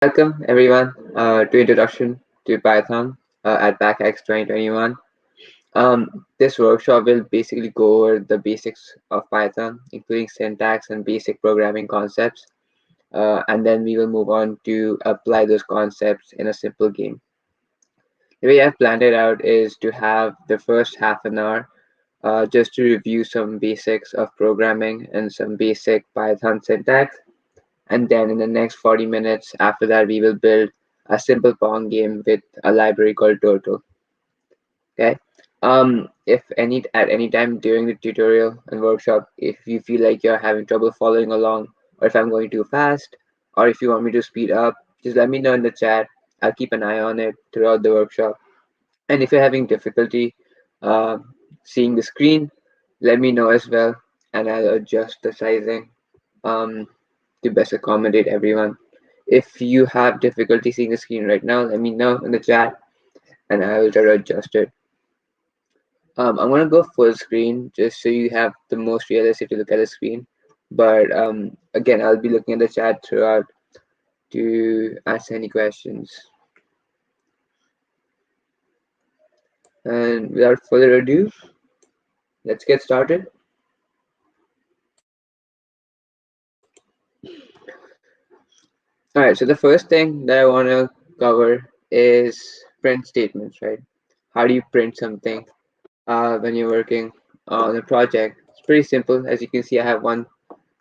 Welcome everyone to Introduction to Python at PackHacks 2021. This workshop will basically go over the basics of Python, including syntax and basic programming concepts, and then we will move on to apply those concepts in a simple game. The way I've planned it out is to have the first half an hour just to review some basics of programming and some basic Python syntax. And then in the next 40 minutes after that, we will build a simple Pong game with a library called Turtle. Okay. If at any time during the tutorial and workshop, if you feel like you're having trouble following along, or if I'm going too fast, or if you want me to speed up, just let me know in the chat. I'll keep an eye on it throughout the workshop. And if you're having difficulty uh, seeing the screen, let me know as well, and I'll adjust the sizing. To best accommodate everyone. If you have difficulty seeing the screen right now, let me know in the chat and I will try to adjust it. I'm going to go full screen just so you have the most realistic to look at the screen. But again, I'll be looking at the chat throughout to answer any questions. And without further ado, let's get started. All right, so the first thing that I want to cover is print statements, right? How do you print something when you're working on a project? It's pretty simple. As you can see, I have one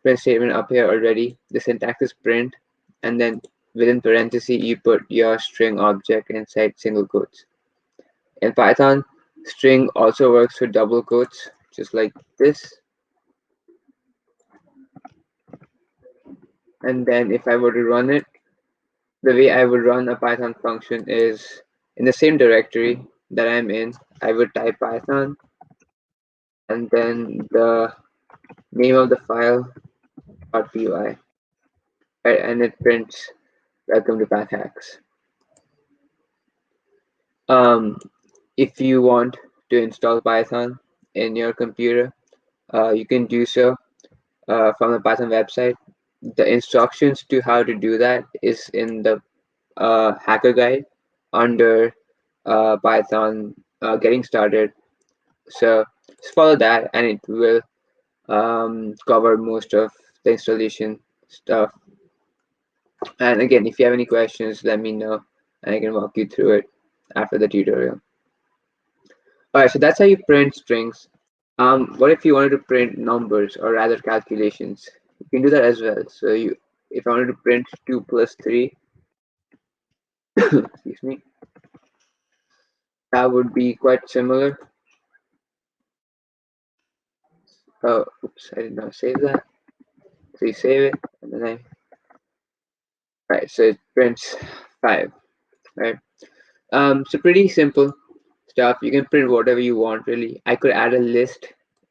print statement up here already. The syntax is print, and then within parentheses, you put your string object inside single quotes. In Python, string also works with double quotes, just like this. And then if I were to run it, the way I would run a Python function is in the same directory that I'm in, I would type Python and then the name of the file .py, right? And it prints welcome to PackHacks. If you want to install Python in your computer, you can do so from the Python website. The instructions to how to do that is in the hacker guide under Python getting started. So just follow that and it will cover most of the installation stuff. And again, if you have any questions, let me know and I can walk you through it after the tutorial. All right, so that's how you print strings. What if you wanted to print numbers or rather calculations? You can do that as well. So if I wanted to print 2 plus 3, excuse me, that would be quite similar. Oh, oops, I did not save that. So you save it, and then right, so it prints 5, right? So pretty simple stuff. You can print whatever you want, really. I could add a list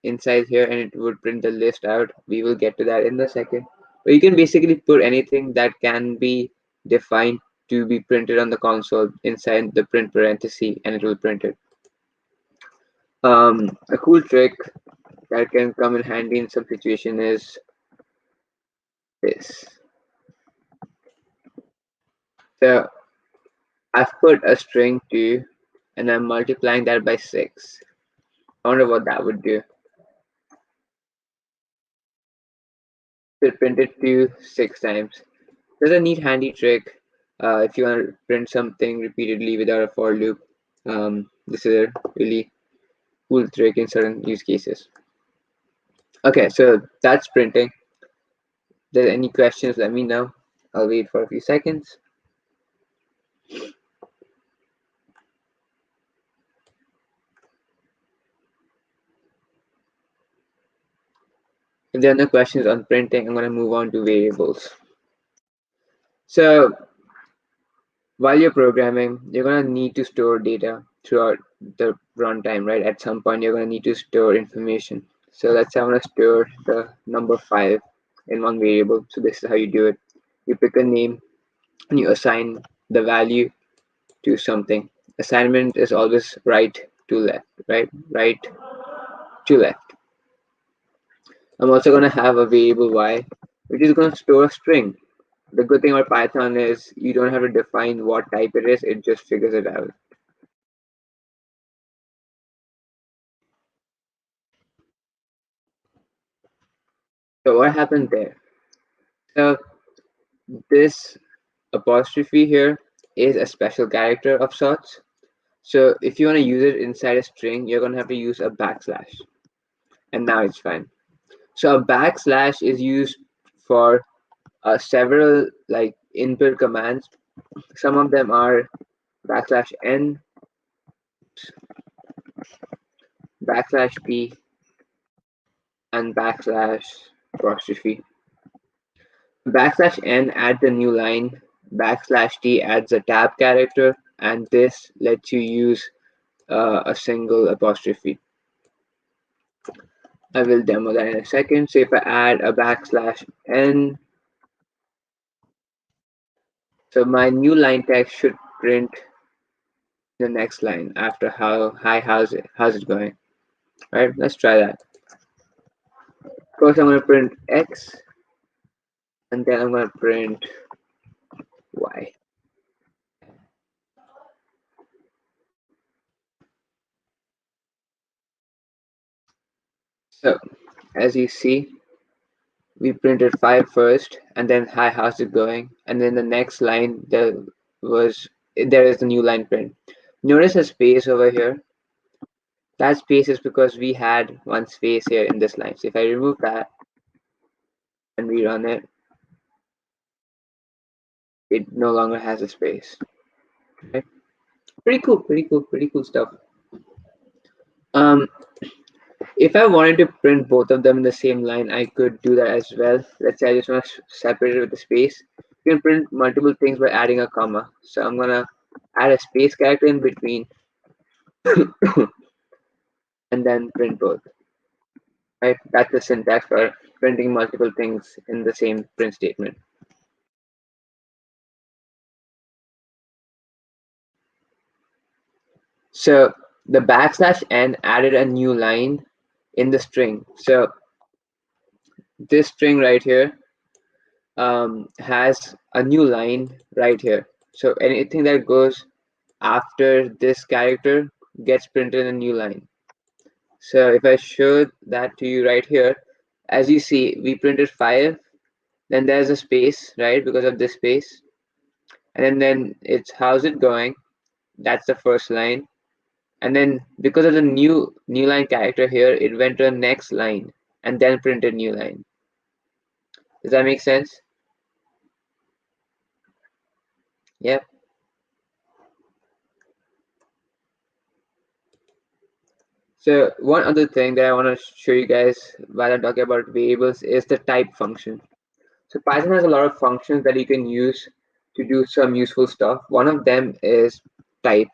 inside here and it would print the list out. We will get to that in a second. But you can basically put anything that can be defined to be printed on the console inside the print parenthesis and it will print it. A cool trick that can come in handy in some situation is this. So I've put a string 2 and I'm multiplying that by 6. I wonder what that would do. So print it 2 6 times. There's a neat handy trick if you want to print something repeatedly without a for loop. This is a really cool trick in certain use cases. Okay, so that's printing. If there's any questions, let me know. I'll wait for a few seconds. If there are no questions on printing, I'm going to move on to variables. So while you're programming, you're going to need to store data throughout the runtime, right? At some point, you're going to need to store information. So let's say I want to store the number 5 in one variable. So this is how you do it. You pick a name and you assign the value to something. Assignment is always right to left, right? Right to left. I'm also going to have a variable y, which is going to store a string. The good thing about Python is you don't have to define what type it is, it just figures it out. So what happened there? So this apostrophe here is a special character of sorts. So if you want to use it inside a string, you're going to have to use a backslash. And now it's fine. So a backslash is used for several like input commands. Some of them are \n, \p, and \apostrophe. \n adds a new line, \t adds a tab character, and this lets you use a single apostrophe. I will demo that in a second. So if I add a \n, so my new line text should print the next line after how's it going. All right, let's try that. First, I'm going to print x, and then I'm going to print y. So as you see, we printed 5 first, and then hi, how's it going? And then the next line there is the new line print. Notice a space over here. That space is because we had one space here in this line. So if I remove that and rerun it, it no longer has a space. Okay? Pretty cool stuff. If I wanted to print both of them in the same line, I could do that as well. Let's say I just want to separate it with the space. You can print multiple things by adding a comma. So I'm gonna add a space character in between and then print both. Right? That's the syntax for printing multiple things in the same print statement. So the \n added a new line in the string. So this string right here has a new line right here. So anything that goes after this character gets printed in a new line. So if I show that to you right here, as you see, we printed 5, then there's a space, right, because of this space. And then it's how's it going? That's the first line. And then because of the new line character here, it went to the next line and then printed new line. Does that make sense? Yep. So one other thing that I want to show you guys while I'm talking about variables is the type function. So Python has a lot of functions that you can use to do some useful stuff. One of them is type,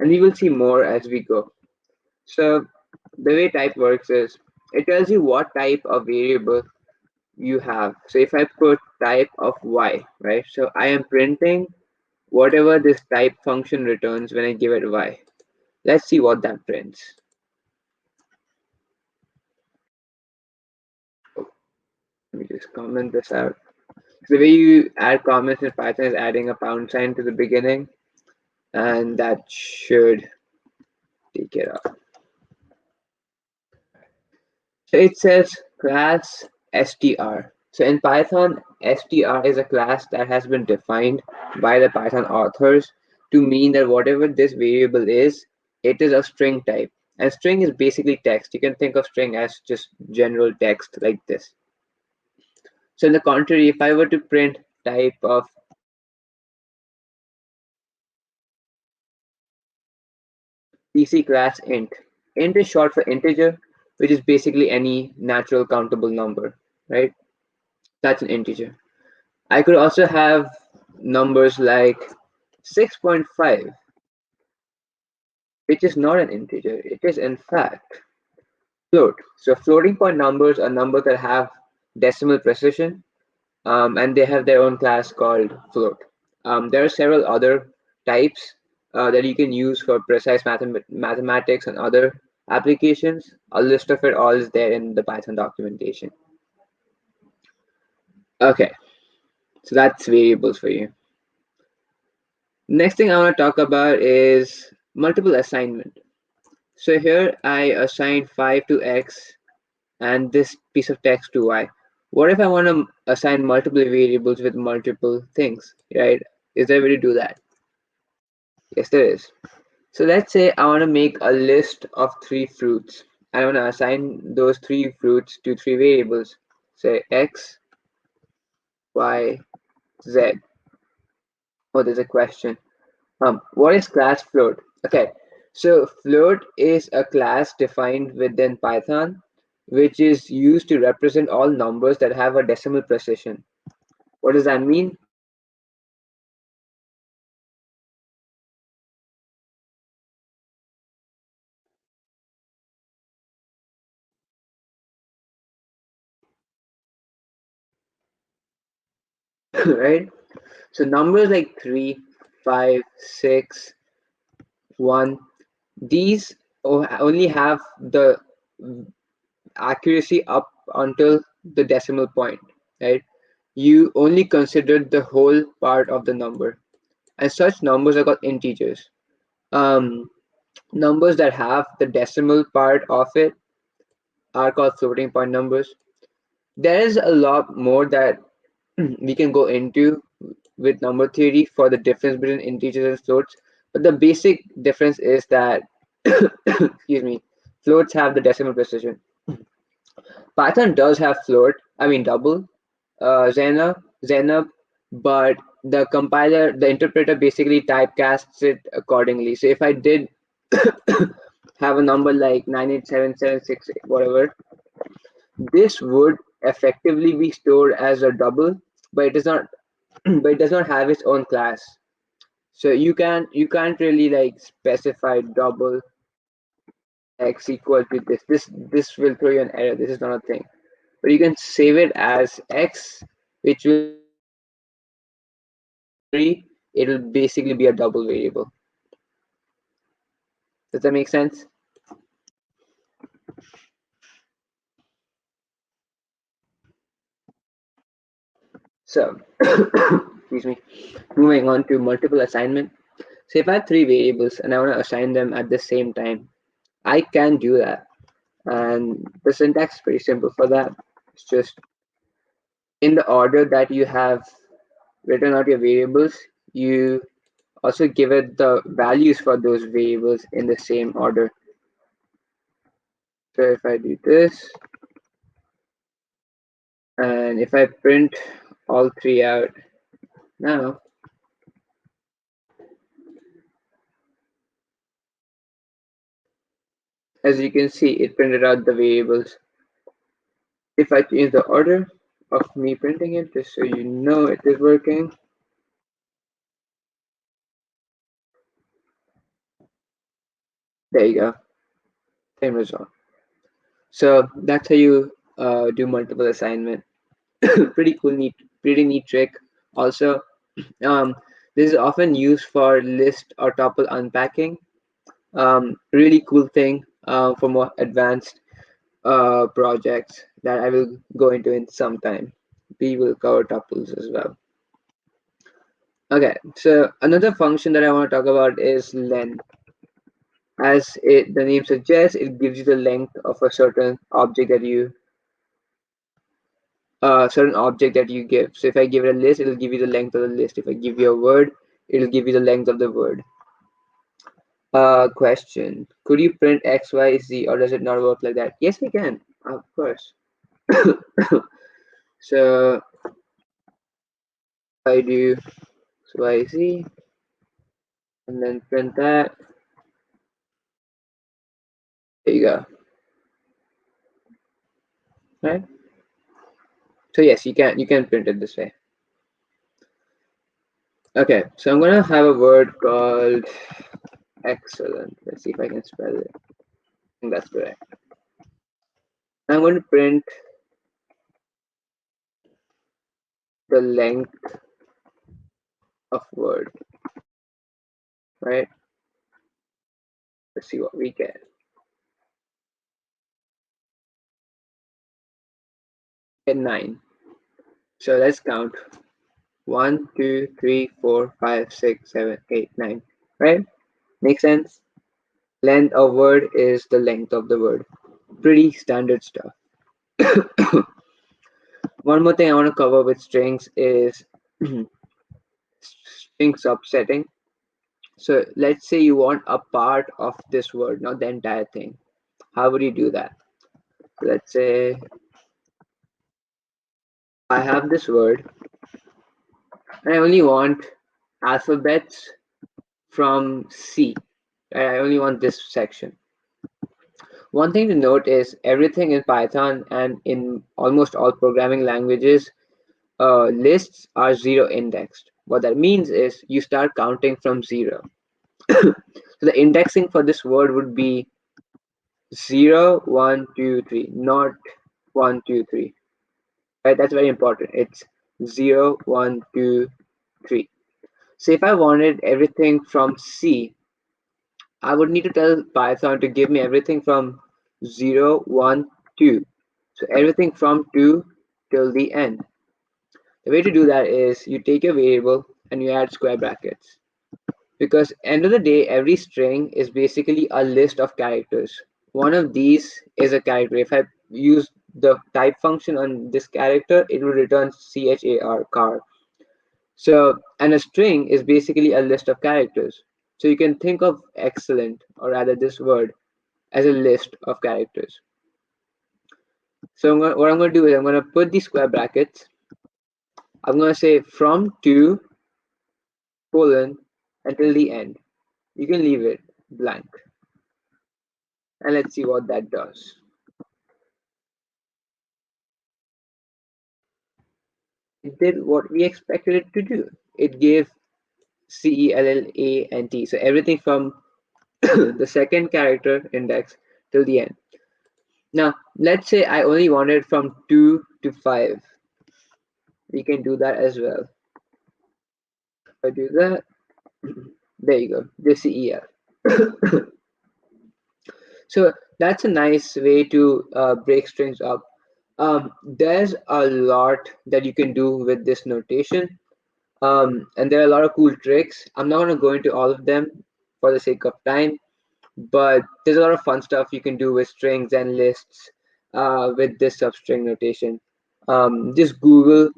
and we will see more as we go. So the way type works is it tells you what type of variable you have. So if I put type of y, right? So I am printing whatever this type function returns when I give it y. Let's see what that prints. Let me just comment this out. So the way you add comments in Python is adding a pound sign to the beginning, and that should take it off. So it says class str. So in Python, str is a class that has been defined by the Python authors to mean that whatever this variable is, it is a string type. And string is basically text. You can think of string as just general text like this. So in the contrary, if I were to print type of PC class int is short for integer, which is basically any natural countable number, right? That's an integer. I could also have numbers like 6.5, which is not an integer. It is in fact float. So floating point numbers are numbers that have decimal precision, and they have their own class called float. There are several other types that you can use for precise mathematics and other applications. A list of it all is there in the Python documentation. Okay, So that's variables for you. Next thing I want to talk about is multiple assignment. So here I assign 5 to X and this piece of text to Y. What if I want to assign multiple variables with multiple things, right? Is there a way to do that? Yes, there is. So let's say I want to make a list of 3 fruits. I want to assign those 3 fruits to 3 variables, say X, Y, Z. Oh, there's a question. What is class float? Okay, so float is a class defined within Python, which is used to represent all numbers that have a decimal precision. What does that mean? Right? So numbers like 3, 5, 6, 1, these only have the accuracy up until the decimal point, right? You only considered the whole part of the number, and such numbers are called integers. Um, Numbers that have the decimal part of it are called floating point numbers. There is a lot more that we can go into with number theory for the difference between integers and floats, but the basic difference is that excuse me, floats have the decimal precision. Python does have float, I mean double, Zenab, but the compiler, the interpreter basically typecasts it accordingly. So if I did have a number like 987768, whatever, this would effectively be stored as a double, but it does not, but it does not have its own class. So you can't really like specify double x equal to this. This will throw you an error. This is not a thing. But you can save it as x, which will memory. It'll basically be a double variable. Does that make sense? So, excuse me. Moving on to multiple assignment. So if I have 3 variables and I want to assign them at the same time, I can do that. And the syntax is pretty simple for that. It's just in the order that you have written out your variables, you also give it the values for those variables in the same order. So if I do this, and if I print all 3 out now, as you can see, it printed out the variables. If I change the order of me printing it, just so you know it is working, there you go, same result. So that's how you do multiple assignment. Pretty neat trick. Also, this is often used for list or tuple unpacking. Really cool thing for more advanced projects that I will go into in some time. We will cover tuples as well. Okay, so another function that I want to talk about is len. As the name suggests, it gives you the length of a certain object that you give. So if I give it a list, it'll give you the length of the list. If I give you a word, it'll give you the length of the word. Question: could you print X, Y, Z, or does it not work like that? Yes, we can, of course. So I do Y, Z, and then print that. There you go. Right. So yes, you can print it this way. Okay, so I'm gonna have a word called excellent. Let's see if I can spell it. I think that's correct. I'm going to print the length of word, right? Let's see what we get. Get 9. So let's count. 1, 2, 3, 4, 5, 6, 7, 8, 9. Right? Make sense? Length of word is the length of the word. Pretty standard stuff. One more thing I want to cover with strings is string subsetting. So let's say you want a part of this word, not the entire thing. How would you do that? Let's say I have this word and I only want alphabets from C. Right? I only want this section. One thing to note is everything in Python and in almost all programming languages, lists are zero indexed. What that means is you start counting from zero. So the indexing for this word would be 0, 1, 2, 3, not 1, 2, 3. Right? That's very important. It's 0, 1, 2, 3. So if I wanted everything from C, I would need to tell Python to give me everything from 0, 1, 2. So everything from 2 till the end. The way to do that is you take a variable and you add square brackets. Because end of the day, every string is basically a list of characters. One of these is a character. If I use the type function on this character, it will return char, car. So, and a string is basically a list of characters. So you can think of excellent, or rather this word, as a list of characters. So what I'm going to do is I'm going to put these square brackets. I'm going to say from 2 colon until the end. You can leave it blank. And let's see what that does. It did what we expected it to do. It gave C, E, L, L, A, and T. So everything from the second character index till the end. Now, let's say I only wanted from 2 to 5. We can do that as well. If I do that, there you go, the CEL. So that's a nice way to break strings up. There's a lot that you can do with this notation. And there are a lot of cool tricks. I'm not going to go into all of them for the sake of time, but there's a lot of fun stuff you can do with strings and lists with this substring notation. Just Google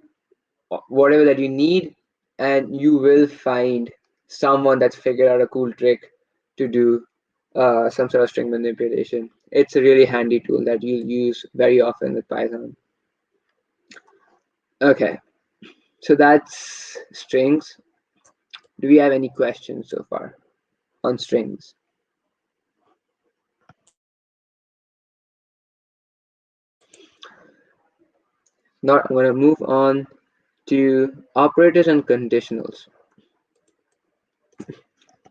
whatever that you need, and you will find someone that's figured out a cool trick to do some sort of string manipulation. It's a really handy tool that you'll use very often with Python. Okay, so that's strings. Do we have any questions so far on strings? Now I'm going to move on to operators and conditionals.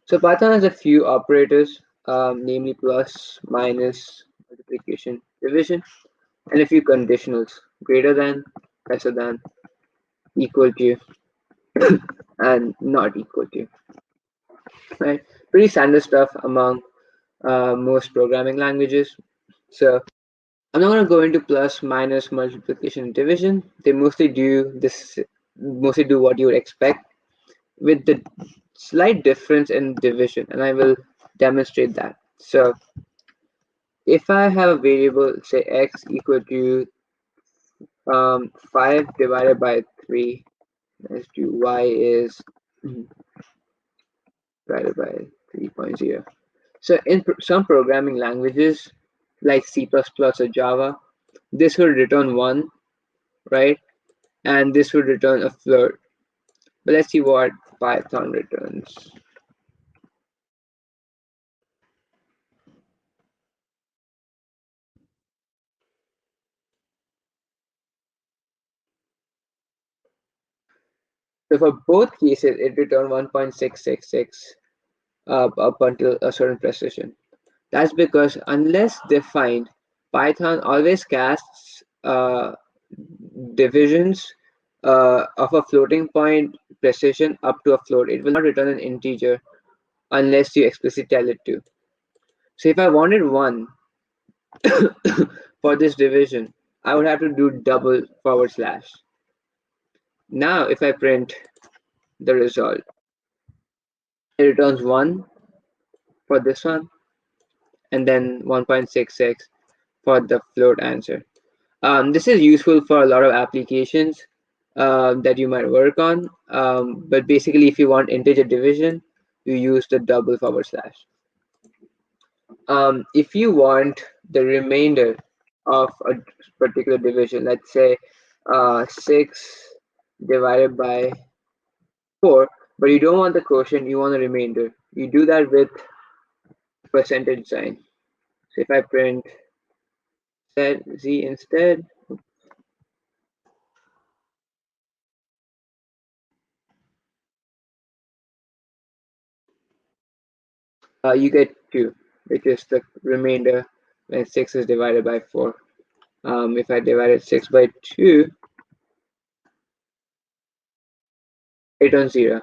So Python has a few operators, namely plus, minus, multiplication, division, and a few conditionals: greater than, lesser than, equal to, and not equal to. Right? Pretty standard stuff among most programming languages. So I'm not going to go into plus, minus, multiplication, and division. They mostly do this, mostly do what you would expect, with the slight difference in division, and I will demonstrate that. So if I have a variable, say x equal to 5 divided by 3, as to y is divided by 3.0. So in some programming languages like C++ or Java, this will return 1, right? And this would return a float. But let's see what Python returns. So for both cases, it returned 1.666 up until a certain precision. That's because unless defined, Python always casts divisions of a floating point precision up to a float. It will not return an integer unless you explicitly tell it to. So if I wanted 1 for this division, I would have to do double /. Now if I print the result. It returns 1 for this one, and then 1.66 for the float answer. This is useful for a lot of applications that you might work on, but basically if you want integer division, you use the double forward slash. If you want the remainder of a particular division, let's say 6 divided by 4, but you don't want the quotient, you want the remainder. You do that with percentage sign. So if I print z instead, you get 2, which is the remainder when 6 is divided by 4. If I divided 6 by 2, it returns 0.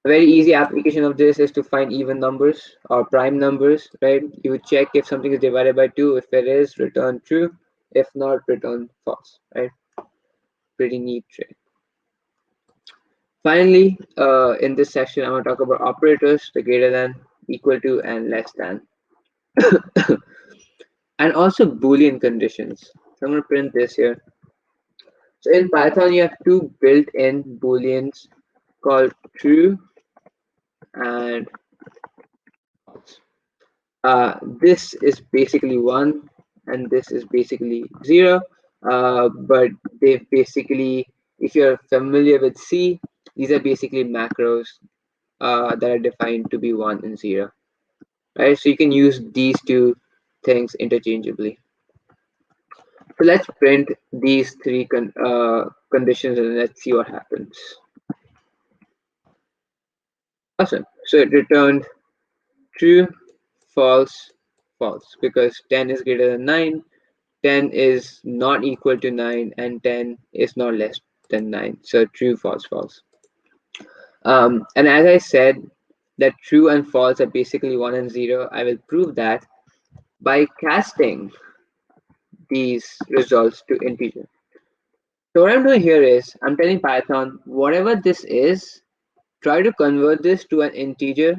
A very easy application of this is to find even numbers or prime numbers, right? You would check if something is divided by 2. If it is, return true. If not, return false, right? Pretty neat trick. Finally, in this section, I want to talk about operators, the greater than, equal to, and less than. And also Boolean conditions. So I'm going to print this here. So in Python, you have two built-in Booleans called true and false. This is basically 1 and this is basically 0. But they basically, if you're familiar with C, these are basically macros that are defined to be 1 and 0. Right? So you can use these two things interchangeably. So let's print these three conditions and let's see what happens. Awesome. So it returned true, false, false, because 10 is greater than 9, 10 is not equal to 9, and 10 is not less than 9. So true, false, false. And as I said, that true and false are basically 1 and 0. I will prove that by casting these results to integer. So what I'm doing here is I'm telling Python, whatever this is, try to convert this to an integer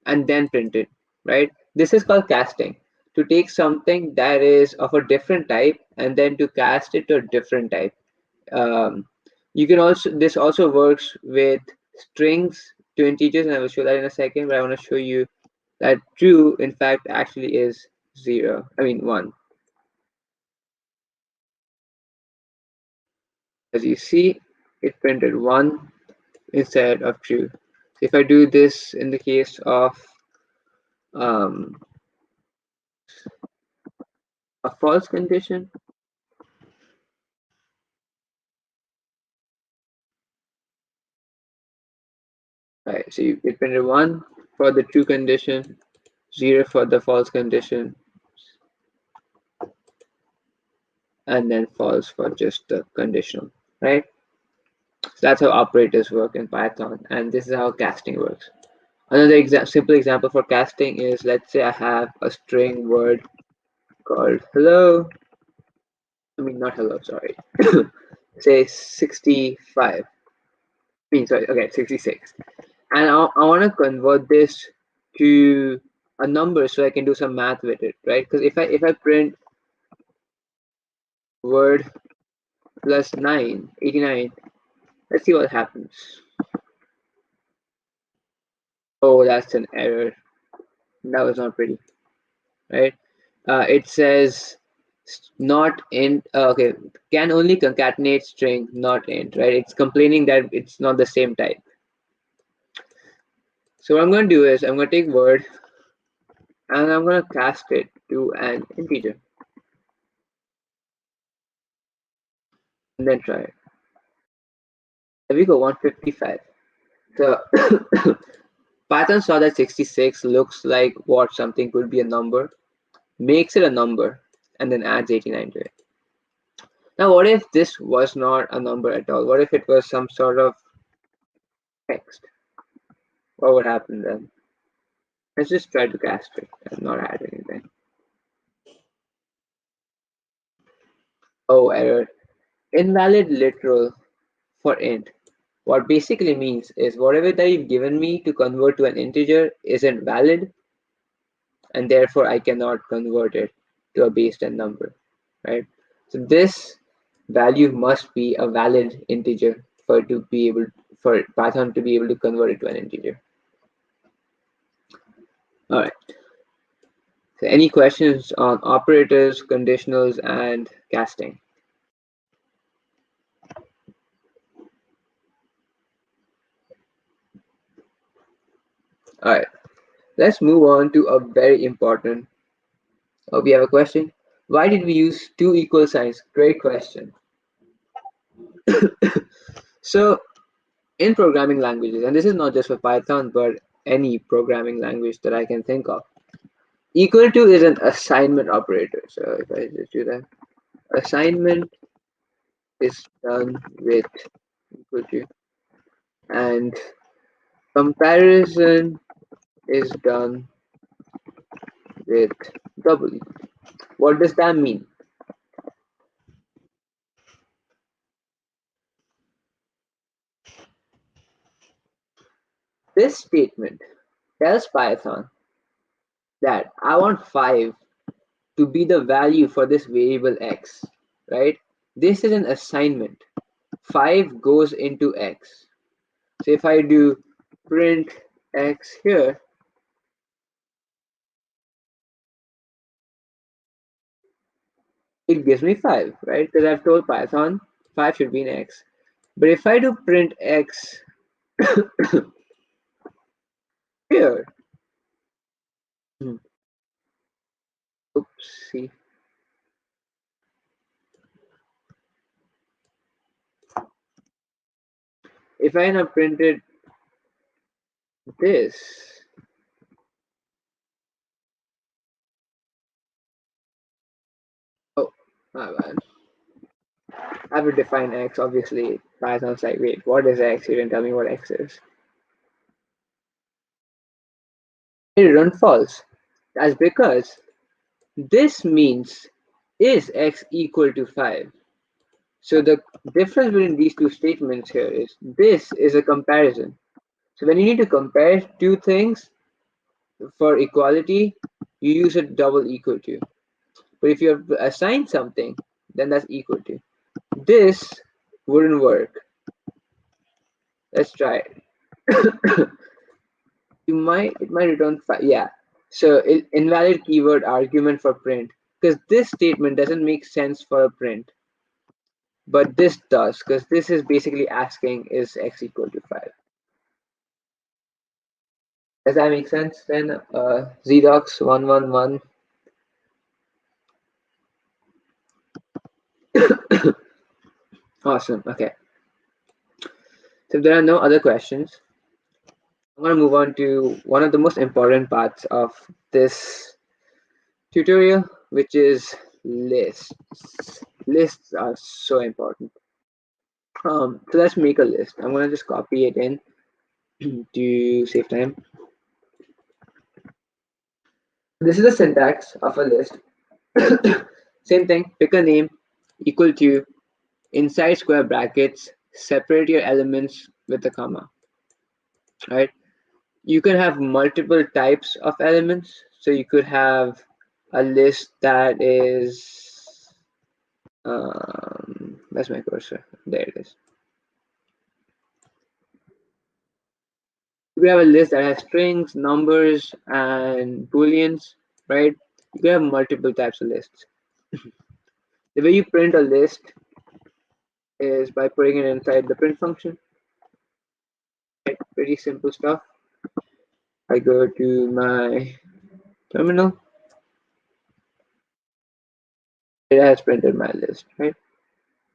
and then print it, right? This is called casting. To take something that is of a different type and then to cast it to a different type. You can also, this also works with strings to integers, and I will show that in a second, but I want to show you that true, in fact, actually is 1. As you see, it printed 1 instead of true. So if I do this in the case of a false condition, right? So it printed 1 for the true condition, 0 for the false condition, and then false for just the conditional, right? So that's how operators work in Python, and this is how casting works. Another simple example for casting is, let's say I have a string word called hello. I mean, not hello, sorry. Say 65. Sorry, okay, 66. And I want to convert this to a number so I can do some math with it, right? Because if I print word plus 9, 89, let's see what happens. Oh, that's an error. That was not pretty, right? It says not int. Okay, can only concatenate string, not int, right? It's complaining that it's not the same type. So what I'm going to do is I'm going to take word and I'm going to cast it to an integer and then try it. There we go, 155. So Python saw that 66 looks like what something could be a number, makes it a number, and then adds 89 to it. Now, what if this was not a number at all? What if it was some sort of text? What would happen then? Let's just try to cast it and not add anything. Oh, error. Invalid literal for int. What basically means is whatever that you've given me to convert to an integer isn't valid, and therefore I cannot convert it to a base 10 number, right? So this value must be a valid integer for Python to be able to convert it to an integer. All right. So any questions on operators, conditionals, and casting? All right. Let's move on to a very important. Oh, we have a question. Why did we use two equal signs? Great question. So in programming languages, and this is not just for Python, but any programming language that I can think of, equal to is an assignment operator. So if I just do that, assignment is done with equal to, and comparison is done with double equal. What does that mean? This statement tells Python that I want 5 to be the value for this variable x, right? This is an assignment. 5 goes into x. So if I do print x here, it gives me 5, right? Because I've told Python 5 should be in x. But if I do print x here, oopsie. If I now printed this, oh, my bad. I have to define x, obviously. Python's like, wait, what is x? You didn't tell me what x is. It returned false. That's because this means is x equal to 5. So the difference between these two statements here is this is a comparison. So when you need to compare two things for equality, you use a double equal to. But if you have assigned something, then that's equal to. This wouldn't work. Let's try it. It might return 5. Yeah. So invalid keyword argument for print, because this statement doesn't make sense for a print. But this does, because this is basically asking is x equal to 5. Does that make sense then? Xerox 111. Awesome. Okay. So if there are no other questions, I'm going to move on to one of the most important parts of this tutorial, which is lists. Lists are so important. So let's make a list. I'm going to just copy it in to save time. This is the syntax of a list. Same thing, pick a name, equal to, inside square brackets, separate your elements with a comma, right? You can have multiple types of elements. So you could have a list that is, that's my cursor, there it is. We have a list that has strings, numbers, and booleans, right? You can have multiple types of lists. The way you print a list is by putting it inside the print function. Right? Pretty simple stuff. I go to my terminal. It has printed my list, right?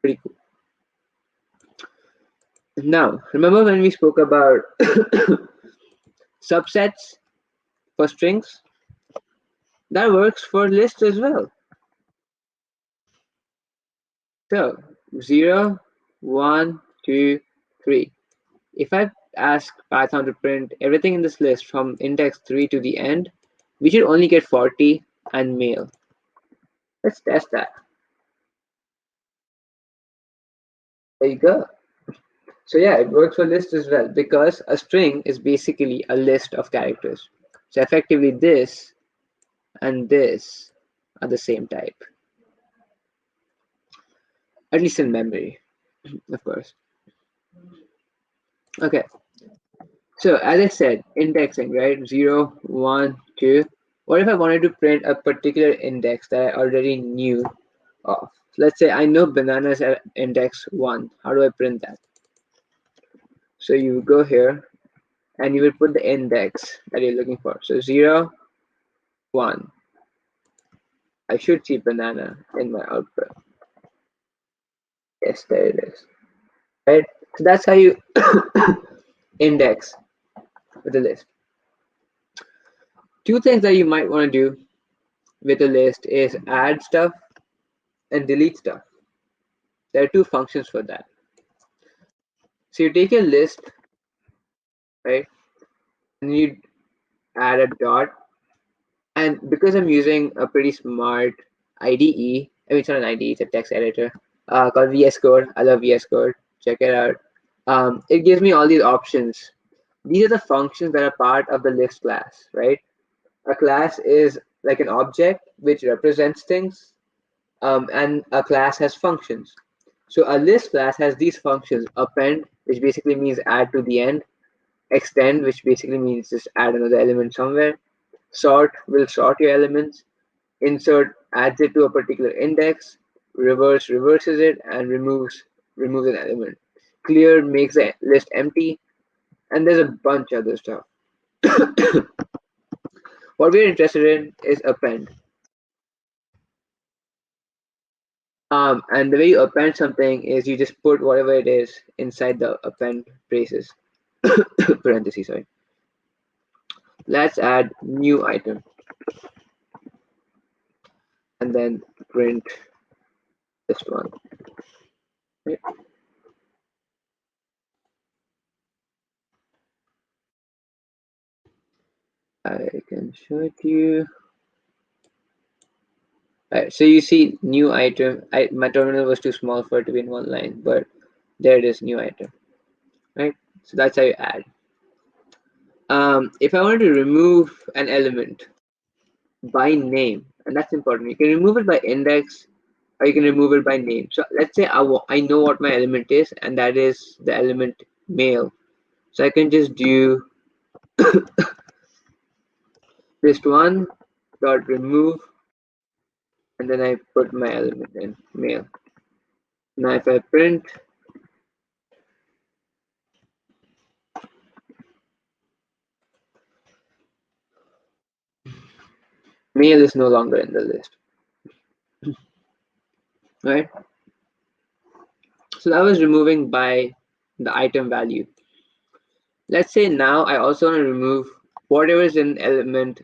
Pretty cool. Now, remember when we spoke about subsets for strings? That works for lists as well. So 0, 1, 2, 3. If I ask Python to print everything in this list from index 3 to the end, we should only get 40 and male. Let's test that. There you go. So yeah, it works for lists as well because a string is basically a list of characters. So effectively this and this are the same type, at least in memory, of course. Okay, so as I said, indexing, right? 0, 1, 2. What if I wanted to print a particular index that I already knew of? Let's say I know bananas at index 1. How do I print that? So you go here and you will put the index that you're looking for. So 0, 1. I should see banana in my output. Yes, there it is. Right? So that's how you index with a list. Two things that you might want to do with a list is add stuff and delete stuff. There are two functions for that. So you take a list, right, and you add a dot. And because I'm using a pretty smart IDE, I mean, it's not an IDE, it's a text editor called VS Code. I love VS Code. Check it out. It gives me all these options. These are the functions that are part of the list class, right? A class is like an object which represents things, and a class has functions. So a list class has these functions: append, which basically means add to the end; extend, which basically means just add another element somewhere; sort will sort your elements; insert adds it to a particular index; reverse reverses it; and removes an element; clear makes the list empty; and there's a bunch of other stuff. What we're interested in is append. And the way you append something is you just put whatever it is inside the append braces, parentheses, sorry. Let's add new item and then print this one. Right? I can show it to you. Alright, so you see new item. My terminal was too small for it to be in one line, but there it is, new item. Right? So that's how you add. If I wanted to remove an element by name, and that's important, you can remove it by index or you can remove it by name. So let's say I know what my element is, and that is the element male. So I can just do list one dot remove, and then I put my element in male. Now if I print, male is no longer in the list. Right? So that was removing by the item value. Let's say now I also want to remove whatever is an element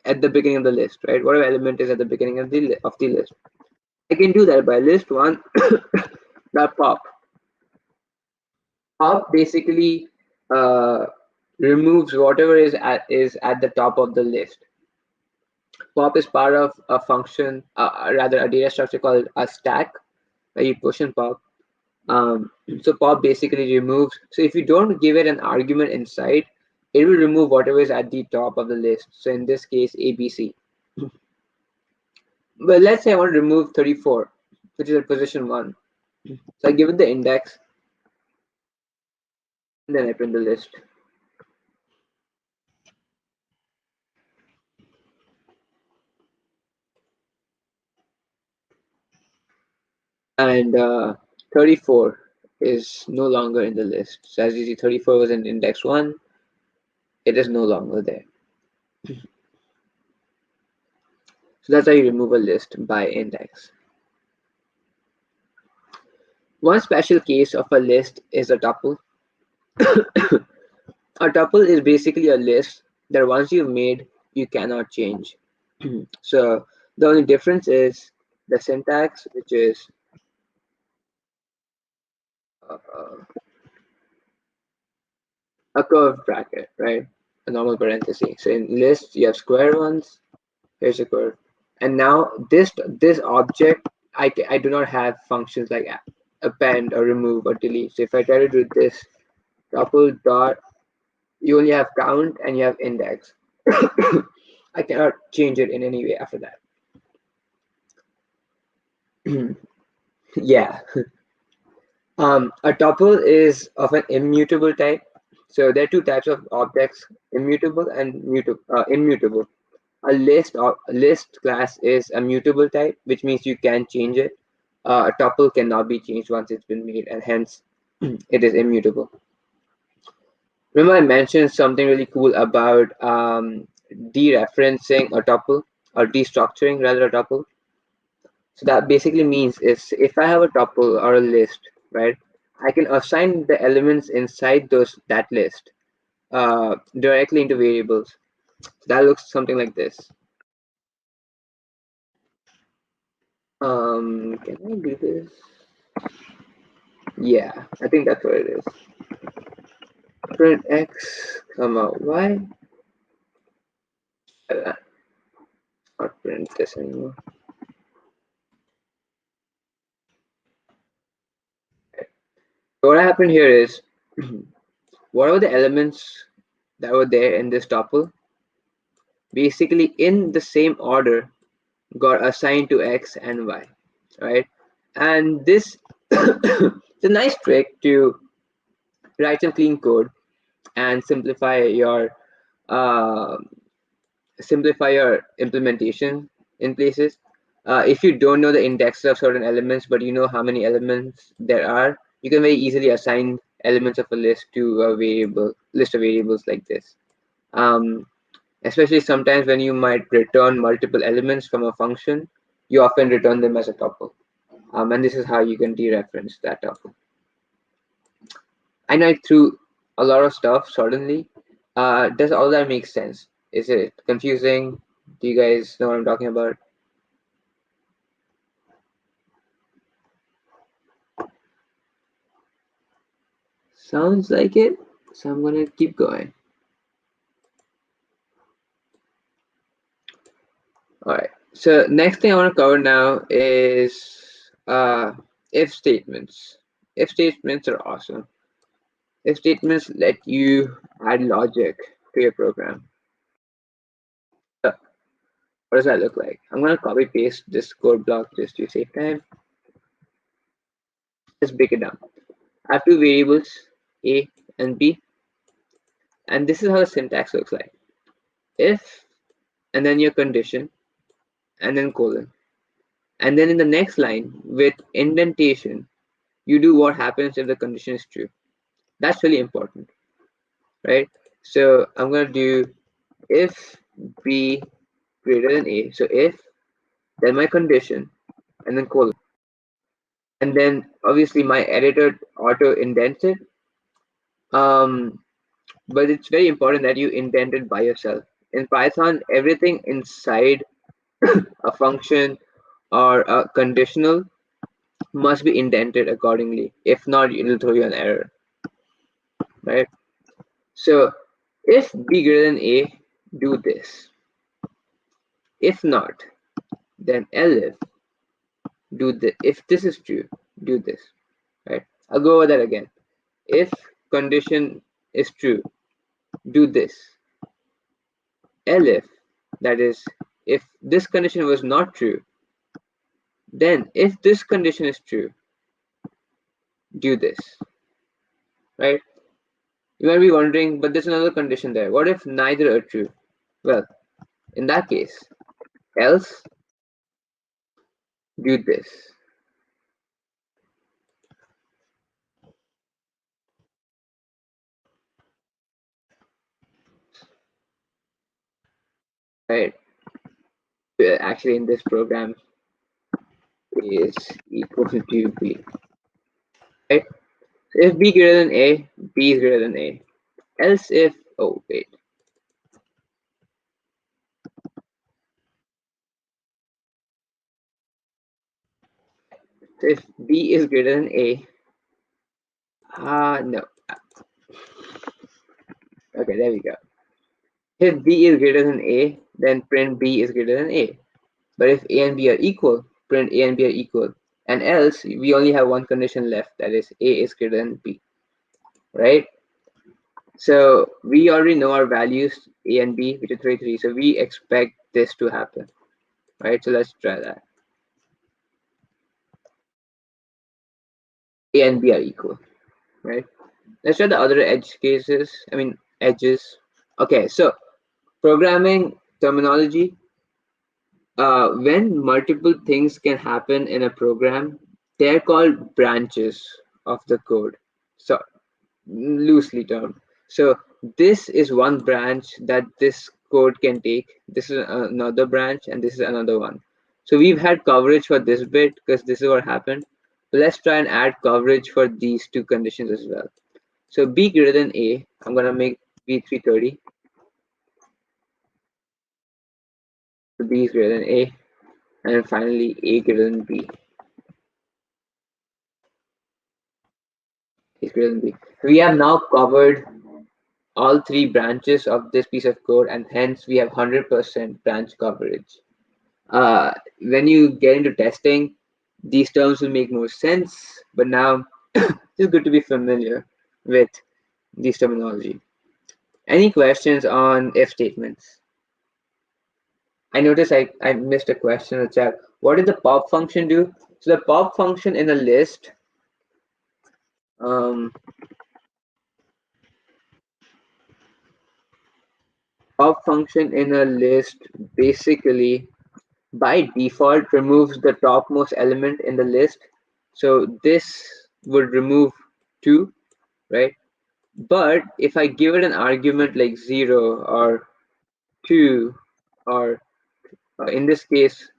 at the beginning of the list, right? Whatever element is at the beginning of the list. I can do that by list one dot pop. Pop basically removes whatever is at the top of the list. Pop is part of a function, rather a data structure called a stack, where you push and pop. So pop basically removes. So if you don't give it an argument inside, it will remove whatever is at the top of the list. So in this case, ABC. But let's say I want to remove 34, which is at position 1. So I give it the index, and then I print the list. And 34 is no longer in the list. So as you see, 34 was in index 1. It is no longer there. So that's how you remove a list by index. One special case of a list is a tuple. A tuple is basically a list that once you've made, you cannot change. So the only difference is the syntax, which is a curved bracket, right? A normal parenthesis. So in lists, you have square ones. Here's a curve. And now this object, I do not have functions like append or remove or delete. So if I try to do this, tuple dot, you only have count and you have index. I cannot change it in any way after that. Yeah. A tuple is of an immutable type. So there are two types of objects: immutable and immutable. A list class is a mutable type, which means you can change it. A tuple cannot be changed once it's been made, and hence it is immutable. Remember, I mentioned something really cool about dereferencing a tuple, or destructuring rather a tuple. So that basically means is if I have a tuple or a list, right, I can assign the elements inside that list directly into variables. So that looks something like this. Can I do this? Yeah, I think that's what it is. Print x, comma y. Not print this anymore. So what happened here is, whatever the elements that were there in this tuple, basically in the same order, got assigned to x and y, right? And this is a nice trick to write some clean code and uh, simplify your implementation in places. If you don't know the indexes of certain elements, but you know how many elements there are, you can very easily assign elements of a list to a list of variables like this. Um, Especially sometimes when you might return multiple elements from a function, you often return them as a tuple. And this is how you can dereference that tuple. I know I threw a lot of stuff suddenly. Does all that make sense? Is it confusing? Do you guys know what I'm talking about? Sounds like it. So I'm gonna keep going. All right. So next thing I want to cover now is if statements. If statements are awesome. If statements let you add logic to your program. So what does that look like? I'm gonna copy paste this code block just to save time. Let's break it down. I have two variables, A and B, and this is how the syntax looks like. If, and then your condition, and then colon. And then in the next line with indentation, you do what happens if the condition is true. That's really important, right? So I'm going to do if B greater than A. So if, then my condition, and then colon. And then obviously my editor auto indents it. But it's very important that you indent it by yourself. In Python, everything inside a function or a conditional must be indented accordingly. If not, it'll throw you an error, right? So if B greater than A, do this. If not, then elif, do this. If this is true, do this, right? I'll go over that again. If condition is true, do this. Elif, that is, if this condition was not true, then if this condition is true, do this, right? You might be wondering, but there's another condition there. What if neither are true? Well, in that case, else do this. Right? Actually, in this program is equal to B. Right? So if B greater than A, B is greater than A. Else if, oh wait. So if B is greater than A, no. Okay, there we go. If B is greater than A, then print B is greater than A. But if A and B are equal, print A and B are equal. and else we only have one condition left, that is A is greater than B, right? So we already know our values A and B, which are 33. So we expect this to happen, right? So let's try that. A and B are equal, right? Let's try the other edge cases. I mean edges. Okay, so programming terminology. When multiple things can happen in a program, they're called branches of the code. So loosely termed. So this is one branch that this code can take. This is another branch, and this is another one. So we've had coverage for this bit because this is what happened. But let's try and add coverage for these two conditions as well. So B greater than A, I'm gonna make B 330. So B is greater than A, and then finally A greater than B is greater than B. We have now covered all three branches of this piece of code, and hence we have 100% branch coverage. When you get into testing, these terms will make more sense, but now it's good to be familiar with these terminology. Any questions on if statements? I noticed I missed a question in the chat. What did the pop function do? So the pop function in a list, um, pop function in a list basically by default removes the topmost element in the list. So this would remove 2, right? But if I give it an argument like 0 or 2 or in this case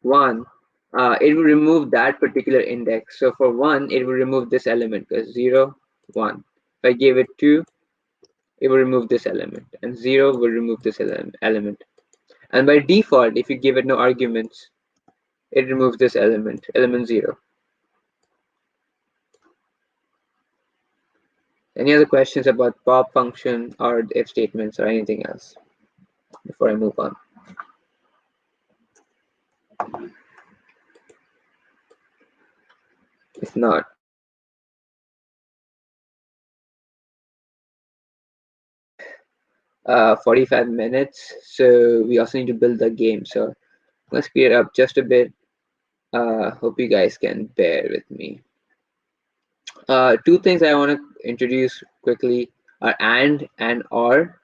1, it will remove that particular index. So for 1, it will remove this element because 0, 1. If I give it 2, it will remove this element, and 0 will remove this element. And by default, if you give it no arguments, it removes this element 0. Any other questions about pop function or if statements or anything else before I move on? If not, 45 minutes. So we also need to build the game. So let's speed it up just a bit. Hope you guys can bear with me. Two things I want to introduce quickly are and or.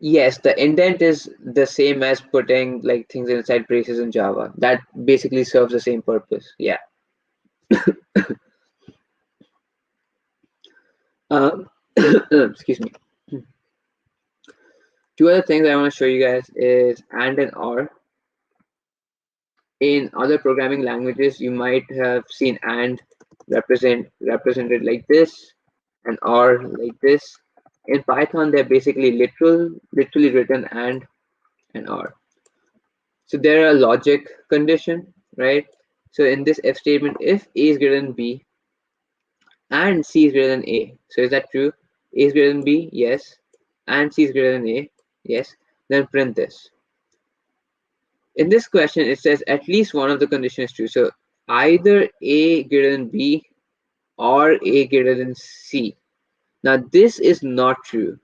Yes, the indent is the same as putting like things inside braces in Java. That basically serves the same purpose. Yeah. Excuse me. Two other things I want to show you guys is and or. In other programming languages, you might have seen and represented like this and or like this. In Python, they're basically literally written and or. So they're a logic condition, right? So in this if statement, if A is greater than B and C is greater than A, so is that true? A is greater than B, yes, and C is greater than A, yes. Then print this. In this question, it says at least one of the conditions is true. So either A greater than B or A greater than C. Now this is not true,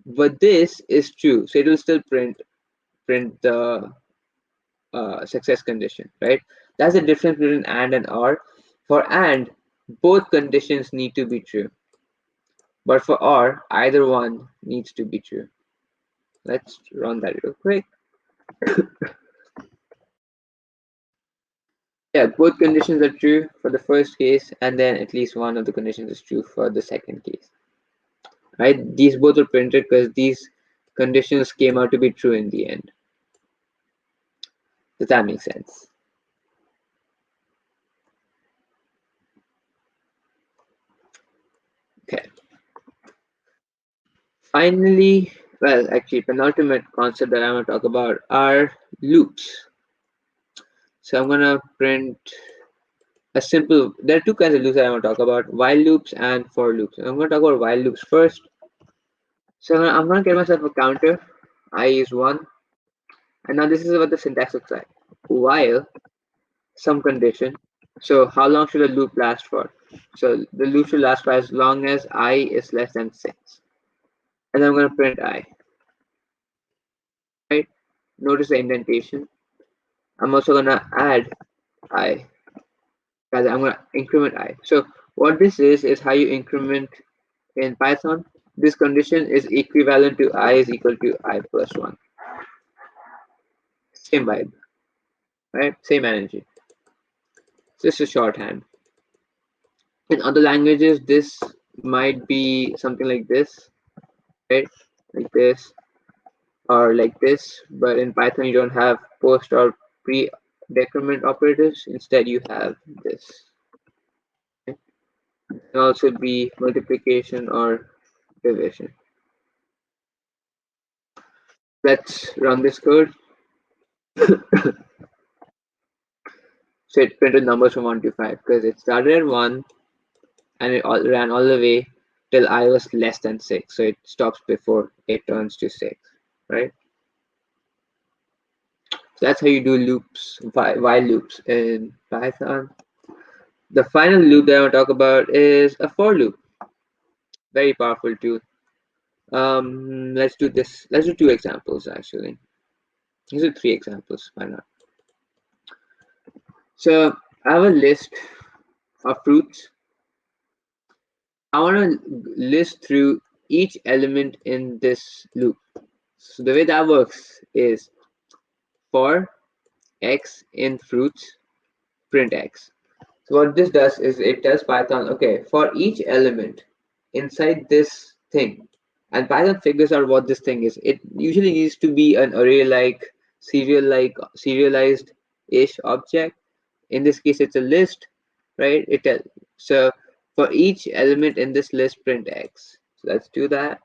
but this is true. So it will still print the success condition, right? That's the difference between and or. For and, both conditions need to be true. But for or, either one needs to be true. Let's run that real quick. Yeah, both conditions are true for the first case, and then at least one of the conditions is true for the second case. Right? These both are printed because these conditions came out to be true in the end. Does that make sense? Okay. Finally, well, actually, penultimate concept that I'm going to talk about are loops. So I'm going to print a simple, there are two kinds of loops that I want to talk about, while loops and for loops. I'm going to talk about while loops first. So I'm going to get myself a counter. I use 1. And now this is what the syntax looks like. while some condition. So how long should a loop last for? So the loop should last for as long as I is less than 6. And I'm going to print I, right? Notice the indentation. I'm also going to add I, rather I'm going to increment I. So what this is how you increment in Python. This condition is equivalent to I is equal to I plus 1. Same vibe, right? Same energy. Just a shorthand. In other languages, this might be something like this, right? Like this or like this, but in Python you don't have post or pre-decrement operators. Instead, you have this. Okay? It can also be multiplication or division. Let's run this code. So it printed numbers from 1 to 5 because it started at 1 and it ran all the way till I was less than 6. So it stops before it turns to 6, right? So that's how you do loops, while loops in Python. The final loop that I want to talk about is a for loop. Very powerful tool. Let's do this. Let's do 2 examples actually. These are 3 examples. Why not? So I have a list of fruits. I want to list through each element in this loop. So the way that works is for x in fruits, print x. So what this does is it tells Python, okay, for each element inside this thing, and Python figures out what this thing is. It usually needs to be an array-like, serialized-ish object. In this case, it's a list, right? So for each element in this list, print x. So let's do that.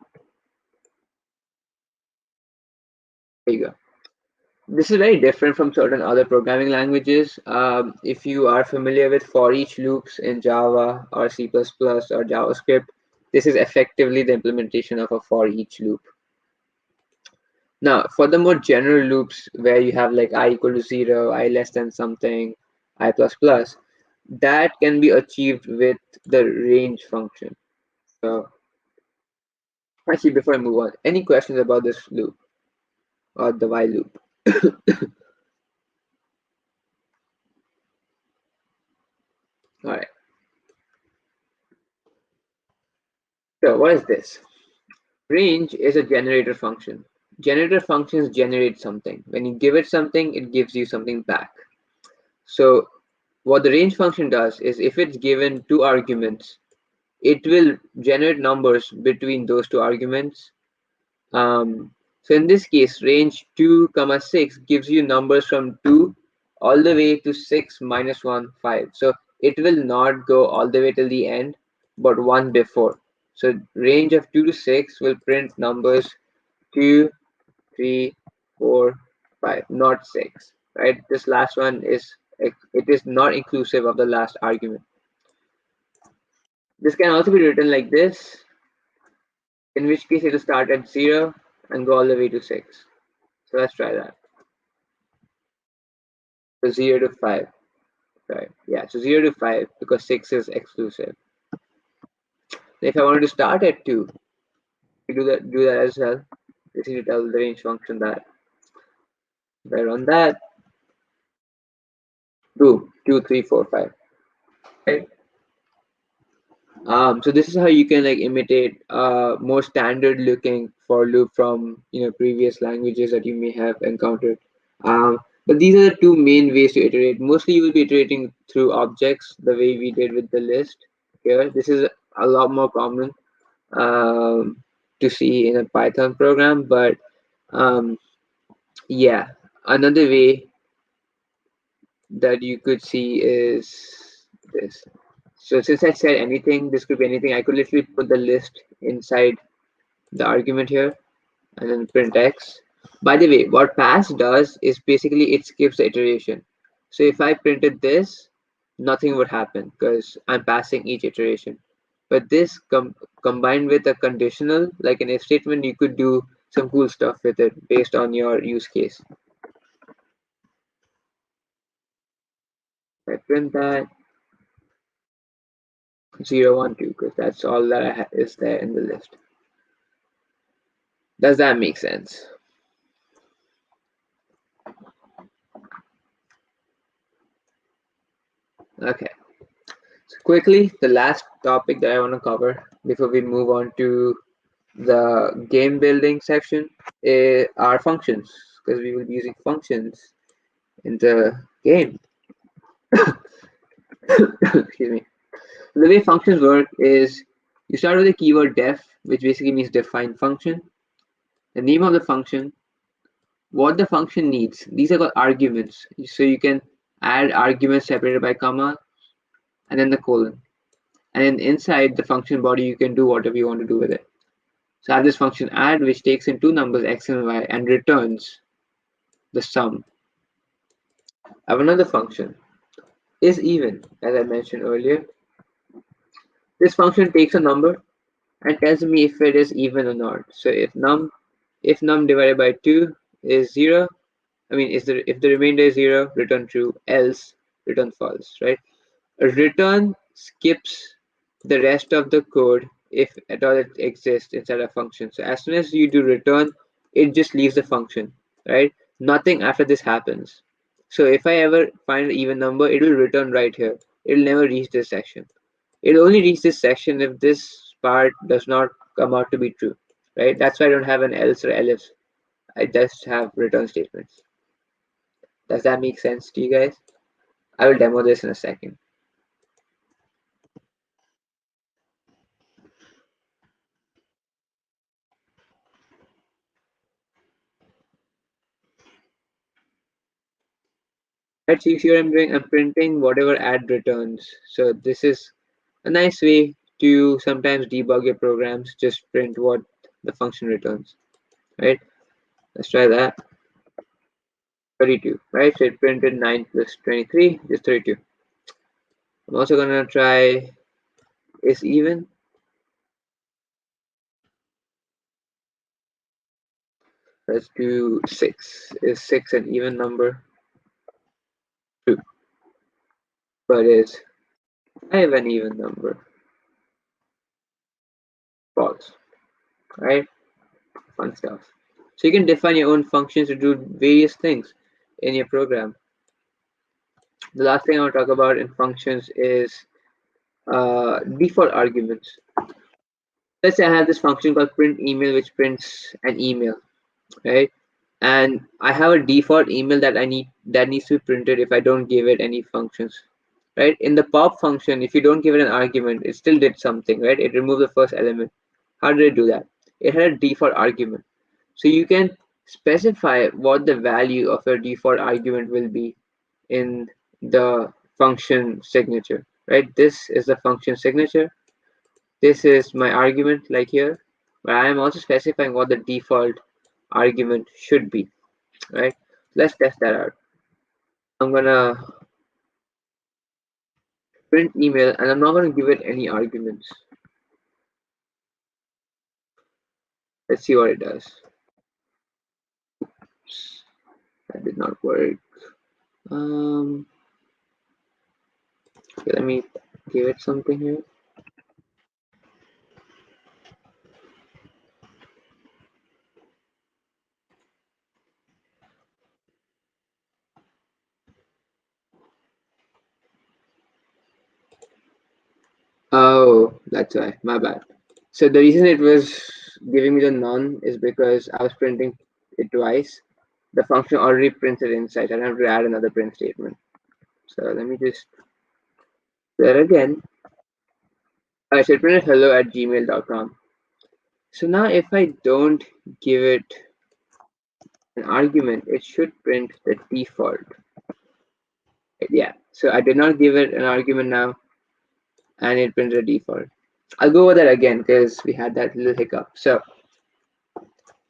There you go. This is very different from certain other programming languages. If you are familiar with for each loops in Java or C++ or JavaScript, this is effectively the implementation of a for each loop. Now, for the more general loops where you have like I equal to 0, I less than something, I plus plus, that can be achieved with the range function. So actually, before I move on, any questions about this loop or the while loop? All right. So what is this? Range is a generator function. Generator functions generate something. When you give it something, it gives you something back. So what the range function does is if it's given 2 arguments, it will generate numbers between those 2 arguments. So in this case, range 2, 6 gives you numbers from 2 all the way to 6 minus 1, 5. So it will not go all the way till the end, but one before. So range of 2 to 6 will print numbers 2, 3, 4, 5, not 6, right? This last one is, it is not inclusive of the last argument. This can also be written like this, in which case it will start at 0 and go all the way to 6. So let's try that. So 0 to 5, right? Yeah, so 0 to 5 because 6 is exclusive. If I wanted to start at 2, do that as well. This is to tell the range function that. If I run that, boom, 2, 3, 4, 5. Right? So this is how you can like imitate more standard looking for loop from previous languages that you may have encountered. But these are the 2 main ways to iterate. Mostly you will be iterating through objects the way we did with the list here. This is a lot more common to see in a Python program, but yeah, another way that you could see is this. So since I said anything, this could be anything. I could literally put the list inside the argument here and then print x. By the way, what pass does is basically it skips the iteration. So if I printed this, nothing would happen because I'm passing each iteration. But this combined with a conditional, like an if statement, you could do some cool stuff with it based on your use case. I print that 0, 1, 2 because that's all that is there in the list. Does that make sense? Okay. So quickly, the last topic that I want to cover before we move on to the game building section are functions, because we will be using functions in the game. Excuse me. The way functions work is you start with the keyword def, which basically means define function, the name of the function, what the function needs. These are called arguments. So you can add arguments separated by comma and then the colon. And then inside the function body, you can do whatever you want to do with it. So I have this function add, which takes in two numbers, x and y, and returns the sum. I have another function, is even, as I mentioned earlier. This function takes a number and tells me if it is even or not. So if num divided by 2 is 0, if the remainder is 0, return true, else return false, right? A return skips the rest of the code if at all it exists inside a function. So as soon as you do return, it just leaves the function, right? Nothing after this happens. So if I ever find an even number, it will return right here. It will never reach this section. It'll only reach this section if this part does not come out to be true, right? That's why I don't have an else or else. I just have return statements. Does that make sense to you guys? I will demo this in a second. Right, so you see what I'm doing? I'm printing whatever add returns. So this is a nice way to sometimes debug your programs. Just print what the function returns, right? Let's try that. 32, right? So it printed 9 plus 23 is 32. I'm also gonna try is even. Let's do 6. Is 6 an even number? True. But is 5 an even number? False. Right? Fun stuff. So you can define your own functions to do various things in your program. The last thing I want to talk about in functions is default arguments. Let's say I have this function called print email, which prints an email, right? And I have a default email that needs to be printed if I don't give it any functions, right? In the pop function, if you don't give it an argument, it still did something, right? It removed the first element. How did it do that? It had a default argument. So you can specify what the value of your default argument will be in the function signature, right? This is the function signature. This is my argument, like here, but I am also specifying what the default argument should be, right? Let's test that out. I'm gonna print email and I'm not gonna give it any arguments. Let's see what it does. That did not work. Okay, let me give it something here. Oh, that's why. My bad. So the reason it was giving me the none is because I was printing it twice. The function already prints it inside. I don't have to add another print statement. So let me just do that again. I should print hello@gmail.com. So now if I don't give it an argument, it should print the default. Yeah, so I did not give it an argument now, and it printed a default. I'll go over that again because we had that little hiccup. So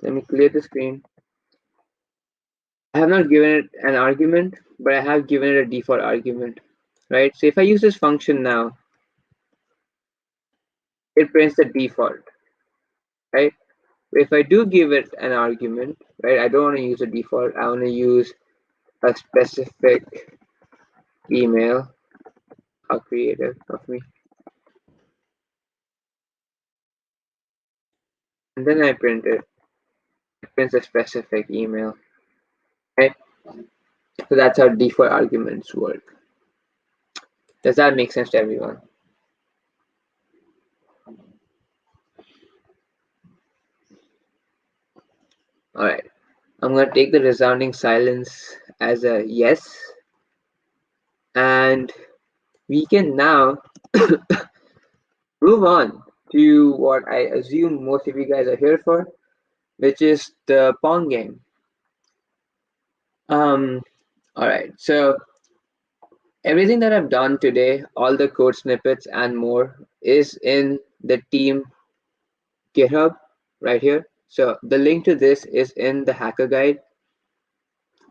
let me clear the screen. I have not given it an argument, but I have given it a default argument, right? So if I use this function now, it prints the default, right? If I do give it an argument, right, I don't want to use a default. I want to use a specific email. How creative of me. And then I print it. It prints a specific email. Okay? So that's how default arguments work. Does that make sense to everyone? All right. I'm going to take the resounding silence as a yes. And we can now move on to what I assume most of you guys are here for, which is the Pong game. All right. So everything that I've done today, all the code snippets and more, is in the team GitHub right here. So the link to this is in the hacker guide,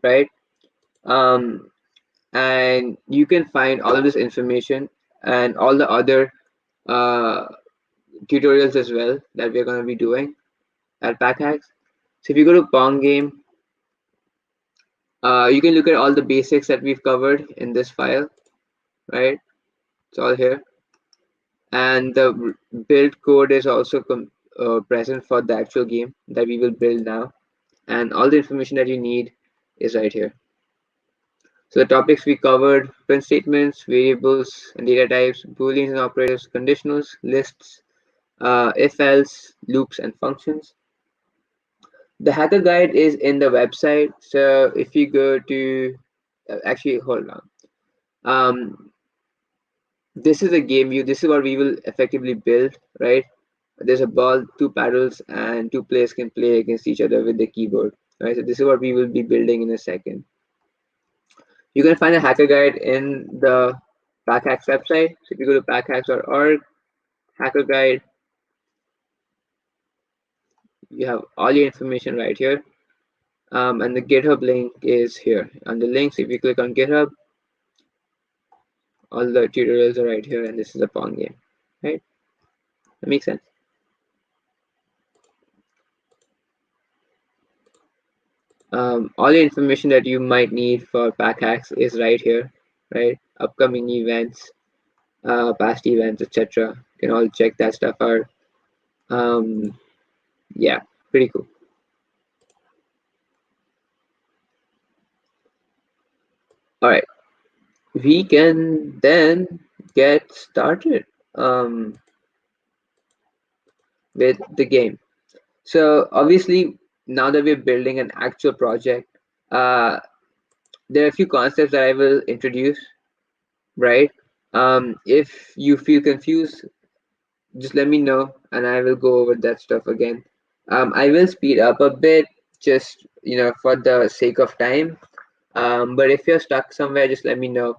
right? Um, and you can find all of this information and all the other uh, tutorials as well that we're going to be doing at PackHacks. So if you go to Pong Game, you can look at all the basics that we've covered in this file, right? It's all here. And the build code is also present for the actual game that we will build now. And all the information that you need is right here. So the topics we covered: print statements, variables and data types, booleans and operators, conditionals, lists, if-else, loops and functions. The hacker guide is in the website. So if you go to, actually hold on. This is a game view. This is what we will effectively build, right? There's a ball, two paddles, and two players can play against each other with the keyboard, right? So this is what we will be building in a second. You can find a hacker guide in the PackHacks website. So if you go to packhacks.org, hacker guide, you have all your information right here. And the GitHub link is here. On the links, if you click on GitHub, all the tutorials are right here, and this is a Pong game, right? That makes sense. All the information that you might need for PackHacks is right here, right? Upcoming events, past events, etc. You can all check that stuff out. Yeah, pretty cool. All right, we can then get started with the game. So obviously, now that we're building an actual project, uh, there are a few concepts that I will introduce, right? If you feel confused, just let me know and I will go over that stuff again. I will speed up a bit, just for the sake of time. But if you're stuck somewhere, just let me know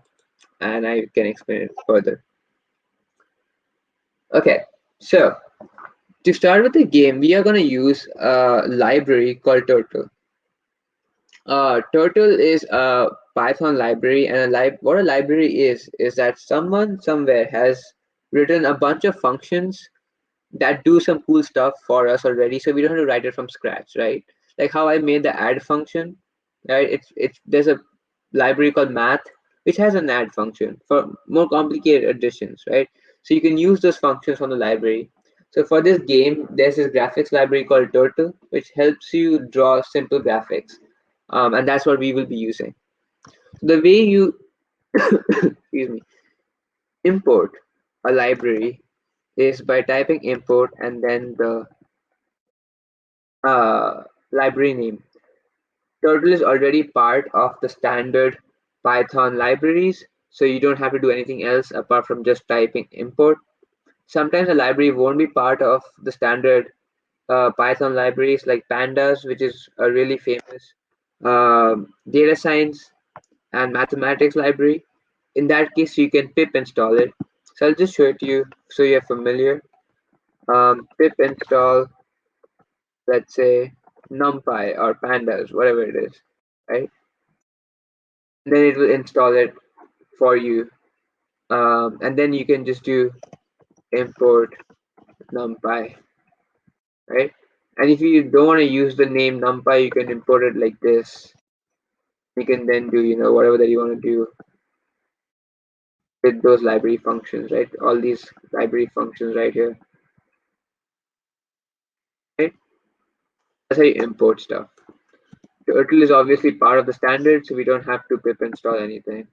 and I can explain it further. Okay, so to start with the game, we are going to use a library called Turtle. Turtle is a Python library, and what a library is that someone somewhere has written a bunch of functions that do some cool stuff for us already, so we don't have to write it from scratch, right? Like how I made the add function, right? It's there's a library called math which has an add function for more complicated additions, right? So you can use those functions from the library. So for this game, there's this graphics library called Turtle, which helps you draw simple graphics, and that's what we will be using. The way you excuse me, import a library is by typing import and then the library name. Turtle is already part of the standard Python libraries, so you don't have to do anything else apart from just typing import. Sometimes a library won't be part of the standard Python libraries like pandas, which is a really famous data science and mathematics library. In that case, you can pip install it. So I'll just show it to you so you're familiar. Pip install, let's say, NumPy or pandas, whatever it is, right? And then it will install it for you. And then you can just do import NumPy, right? And if you don't want to use the name NumPy, you can import it like this. You can then do, whatever that you want to do. with those library functions, right? All these library functions right here, right? That's how you import stuff. Turtle is obviously part of the standard, so we don't have to pip install anything.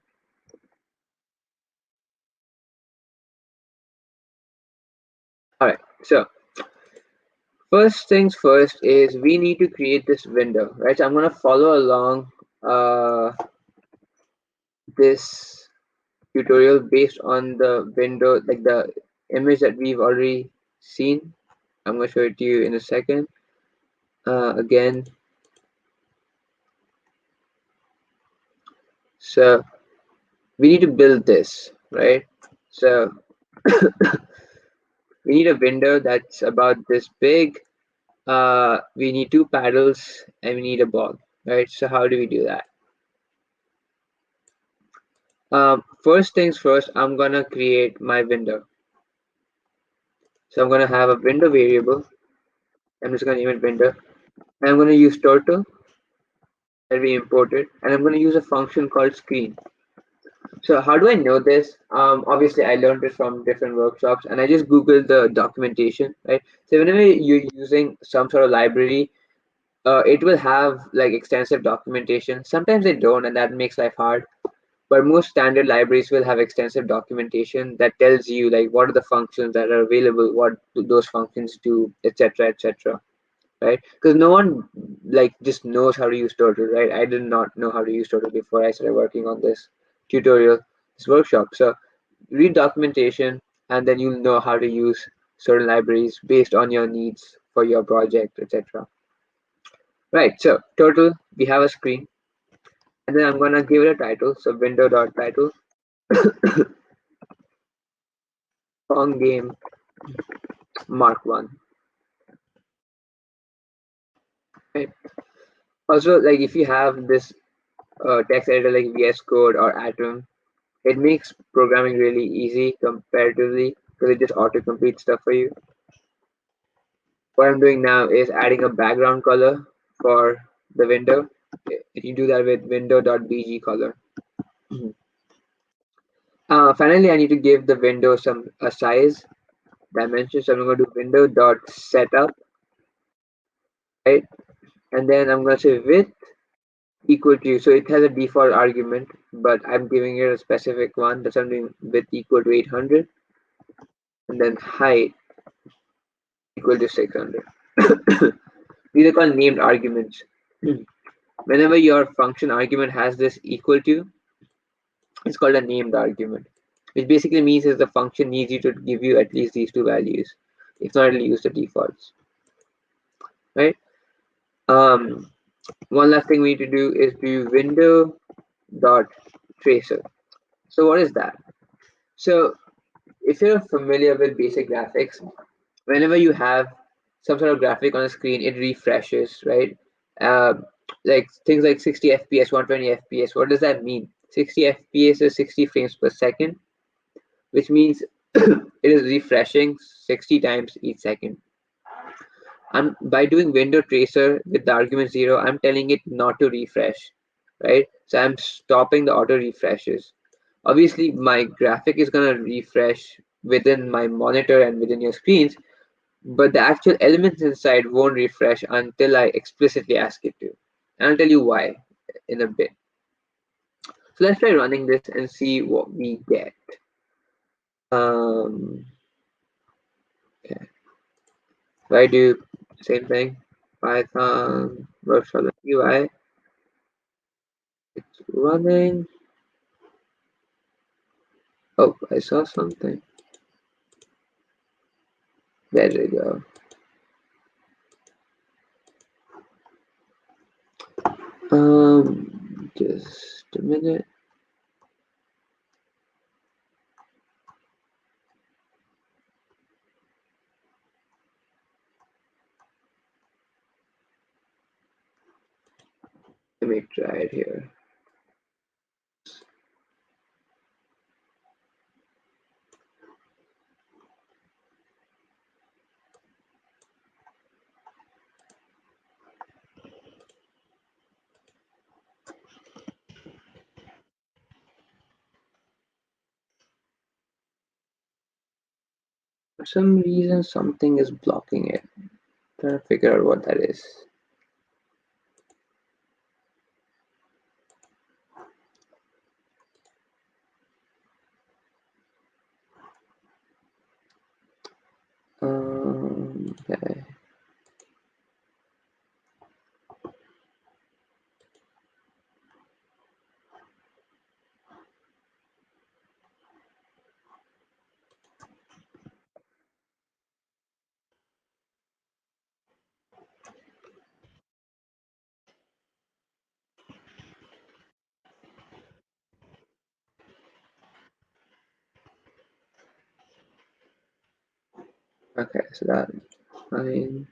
All right, so first things first is we need to create this window, right? So I'm going to follow along this tutorial based on the window, like the image that we've already seen. I'm going to show it to you in a second. Again, so we need to build this, right? So we need a window that's about this big. We need two paddles and we need a ball, right? So how do we do that? First things first, I'm gonna create my window. So I'm gonna have a window variable. I'm just gonna name it window. And I'm gonna use turtle that we imported, and I'm gonna use a function called screen. So how do I know this? Obviously I learned it from different workshops, and I just googled the documentation, right? So whenever you're using some sort of library, it will have like extensive documentation. Sometimes they don't, and that makes life hard. But most standard libraries will have extensive documentation that tells you like what are the functions that are available, what do those functions do, etc., etc. Right? Because no one like just knows how to use Turtle, right? I did not know how to use Turtle before I started working on this tutorial, this workshop. So read documentation, and then you'll know how to use certain libraries based on your needs for your project, etc. Right. So Turtle, we have a screen, and then I'm gonna give it a title. So window.title, Pong Game Mark 1. Right. Also, like if you have this text editor like VS Code or Atom, it makes programming really easy comparatively because it just auto-completes stuff for you. What I'm doing now is adding a background color for the window. You do that with window.bg color. Finally, I need to give the window some a size dimension. So I'm going to do window.setup, right? And then I'm going to say width equal to, so it has a default argument, but I'm giving it a specific one. That's something width equal to 800, and then height equal to 600. These are called named arguments. Whenever your function argument has this equal to, it's called a named argument, which basically means is the function needs you to give you at least these two values. If not, it'll use the defaults, right? One last thing we need to do is do window dot tracer. So what is that? So if you're familiar with basic graphics, whenever you have some sort of graphic on a screen, it refreshes, right? Uh, like things like 60 FPS, 120 FPS. What does that mean? 60 FPS is 60 frames per second, which means it is refreshing 60 times each second. I'm by doing window tracer with the argument 0, I'm telling it not to refresh, right? So I'm stopping the auto refreshes. Obviously, my graphic is gonna refresh within my monitor and within your screens, but the actual elements inside won't refresh until I explicitly ask it to. And I'll tell you why in a bit. So let's try running this and see what we get. Okay. If I do same thing, Python workshop UI, it's running. Oh, I saw something. There we go. Just a minute. Let me try it here. For some reason, something is blocking it. Trying to figure out what that is. Okay. Okay, so that's fine.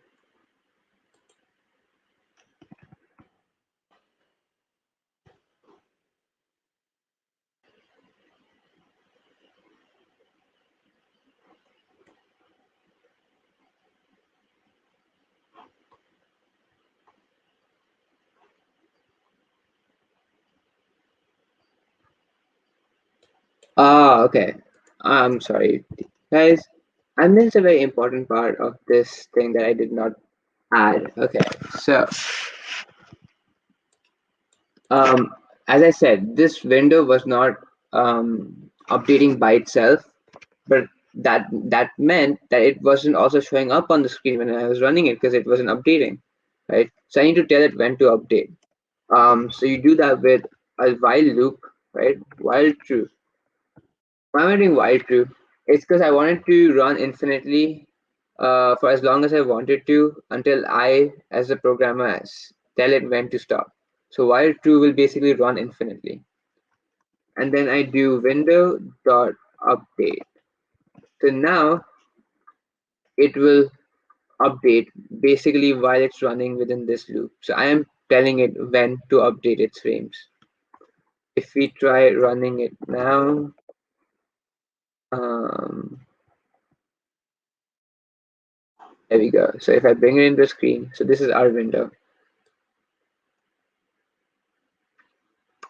Okay. I'm sorry, guys. I missed a very important part of this thing that I did not add. Okay, so um, as I said, this window was not updating by itself, but that meant that it wasn't also showing up on the screen when I was running it because it wasn't updating, right? So I need to tell it when to update. So you do that with a while loop, right? While true. Why am I doing while true? It's because I wanted to run infinitely for as long as I wanted to until I, as a programmer, tell it when to stop. So while true will basically run infinitely. And then I do window dot update. So now it will update basically while it's running within this loop. So I am telling it when to update its frames. If we try running it now, um, there we go. So if I bring it in the screen, so this is our window,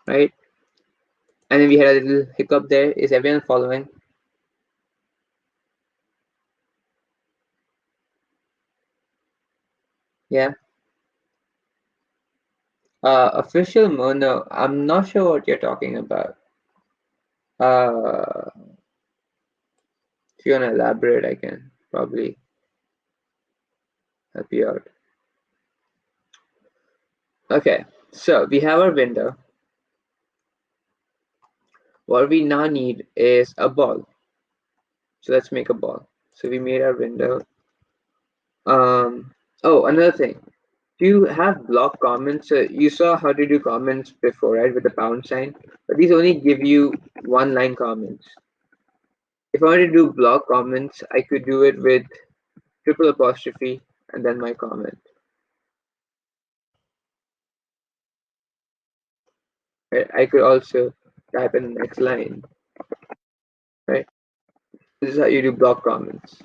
right? And then we had a little hiccup there. Is everyone following? Yeah. Official mono. I'm not sure what you're talking about. Uh, if you want to elaborate, I can probably help you out. Okay, so we have our window. What we now need is a ball. So let's make a ball. So we made our window. Oh, another thing. Do you have block comments? You saw how to do comments before, right? With the pound sign. But these only give you one line comments. If I wanted to do block comments, I could do it with triple apostrophe and then my comment. Right? I could also type in the next line. Right? This is how you do block comments.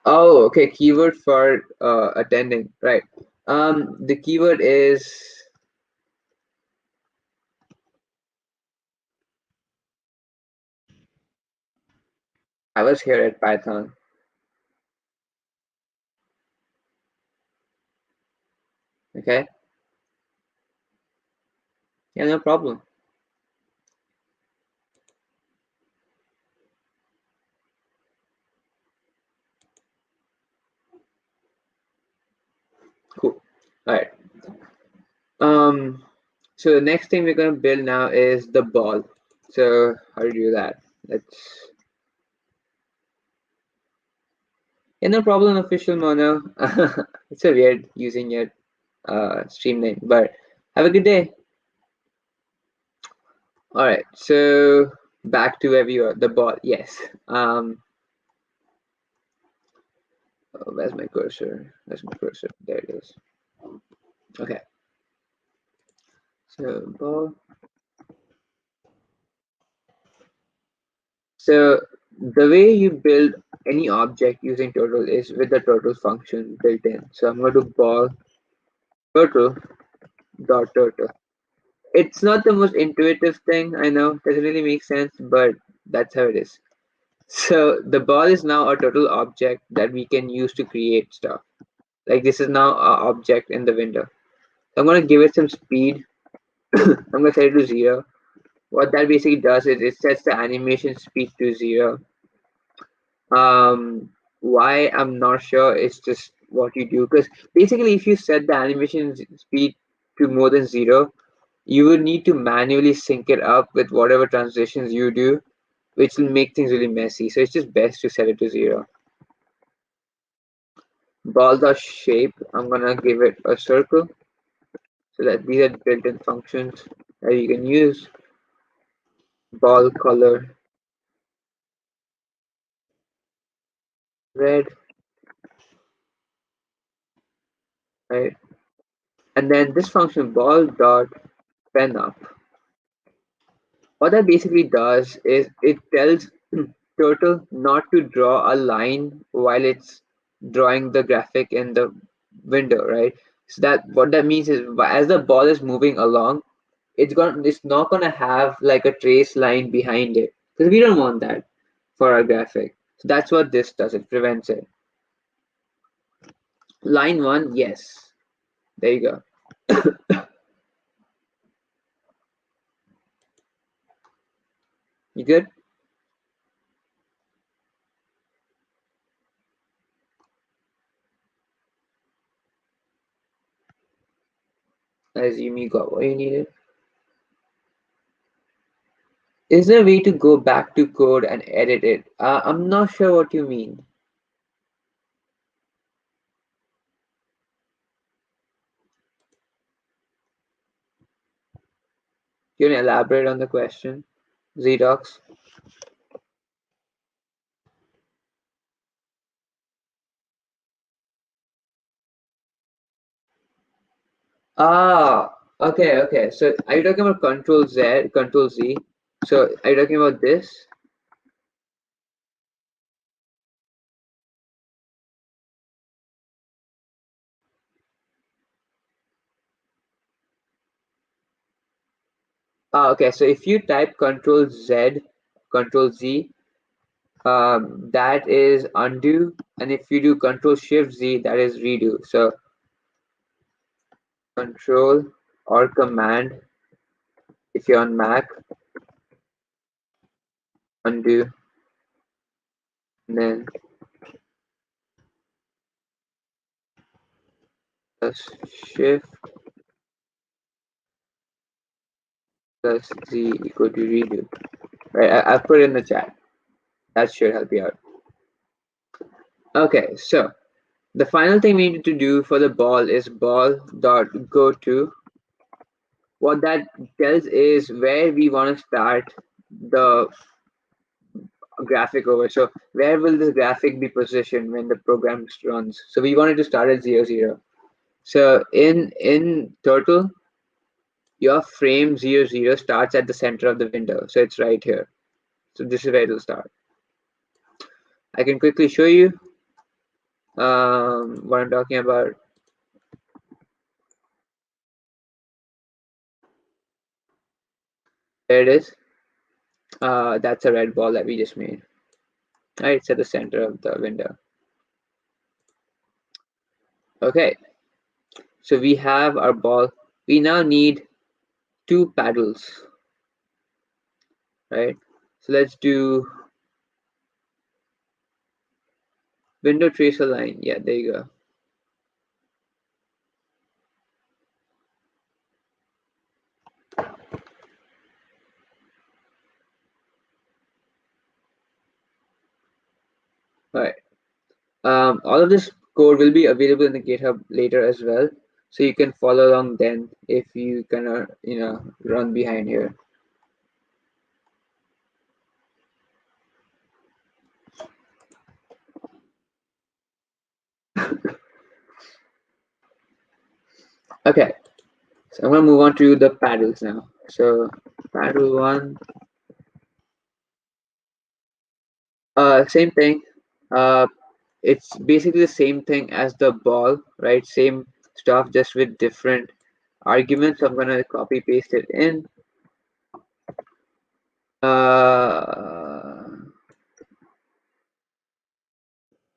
Oh, okay. Keyword for attending. Right. The keyword is I was here at Python. Okay. Yeah, no problem. Cool. All right. So the next thing we're gonna build now is the ball. So how do you do that? Let's. Yeah, no problem. Official mono. It's so weird using your stream name, but have a good day. All right. So back to where we were. The ball. Yes. Oh, where's my cursor? Where's my cursor? There it is. Okay. So ball. So the way you build any object using turtle is with the turtle function built in. So I'm going to ball turtle dot turtle. It's not the most intuitive thing, I know, doesn't really make sense, but that's how it is. So the ball is now a total object that we can use to create stuff. Like this is now an object in the window. So I'm gonna give it some speed. I'm gonna set it to 0. What that basically does is it sets the animation speed to 0. Um, why I'm not sure. It's just what you do because basically, if you set the animation speed to more than 0, you would need to manually sync it up with whatever transitions you do, which will make things really messy. So it's just best to set it to 0. Ball.shape, I'm gonna give it a circle. So that these are built-in functions that you can use. Ball color red, right? And then this function ball dot pen up. What that basically does is it tells Turtle not to draw a line while it's drawing the graphic in the window, right? So that what that means is as the ball is moving along, it's not gonna have like a trace line behind it because we don't want that for our graphic. So that's what this does. It prevents it. Line one, yes. There you go. You good? I assume you got what you needed. Is there a way to go back to code and edit it? I'm not sure what you mean. Can you elaborate on the question, Zdox? Ah, okay, okay. So are you talking about Control Z, Control Z? So are you talking about this? Ah, okay. So if you type Control Z, Control Z, that is undo, and if you do Control Shift Z, that is redo. So Control or Command if you're on Mac, undo, and then plus Shift plus Z equal to redo. Right, I'll put it in the chat. That should help you out. Okay, so the final thing we need to do for the ball is ball.goTo. What that tells is where we want to start the graphic over. So where will this graphic be positioned when the program runs? So we wanted to start at 0, 0. So in Turtle, your frame 0, 0 starts at the center of the window. So it's right here. So this is where it will start. I can quickly show you what I'm talking about. There it is. That's a red ball that we just made. Right, it's at the center of the window. Okay, so we have our ball. We now need 2 paddles, right? So let's do window tracer line. Yeah, there you go. All right. All of this code will be available in the GitHub later as well, so you can follow along then if you cannot, run behind here. Okay, so I'm gonna move on to the paddles now. So paddle one, same thing. Uh, it's basically the same thing as the ball, right? Same stuff, just with different argument, so I'm gonna copy paste it in.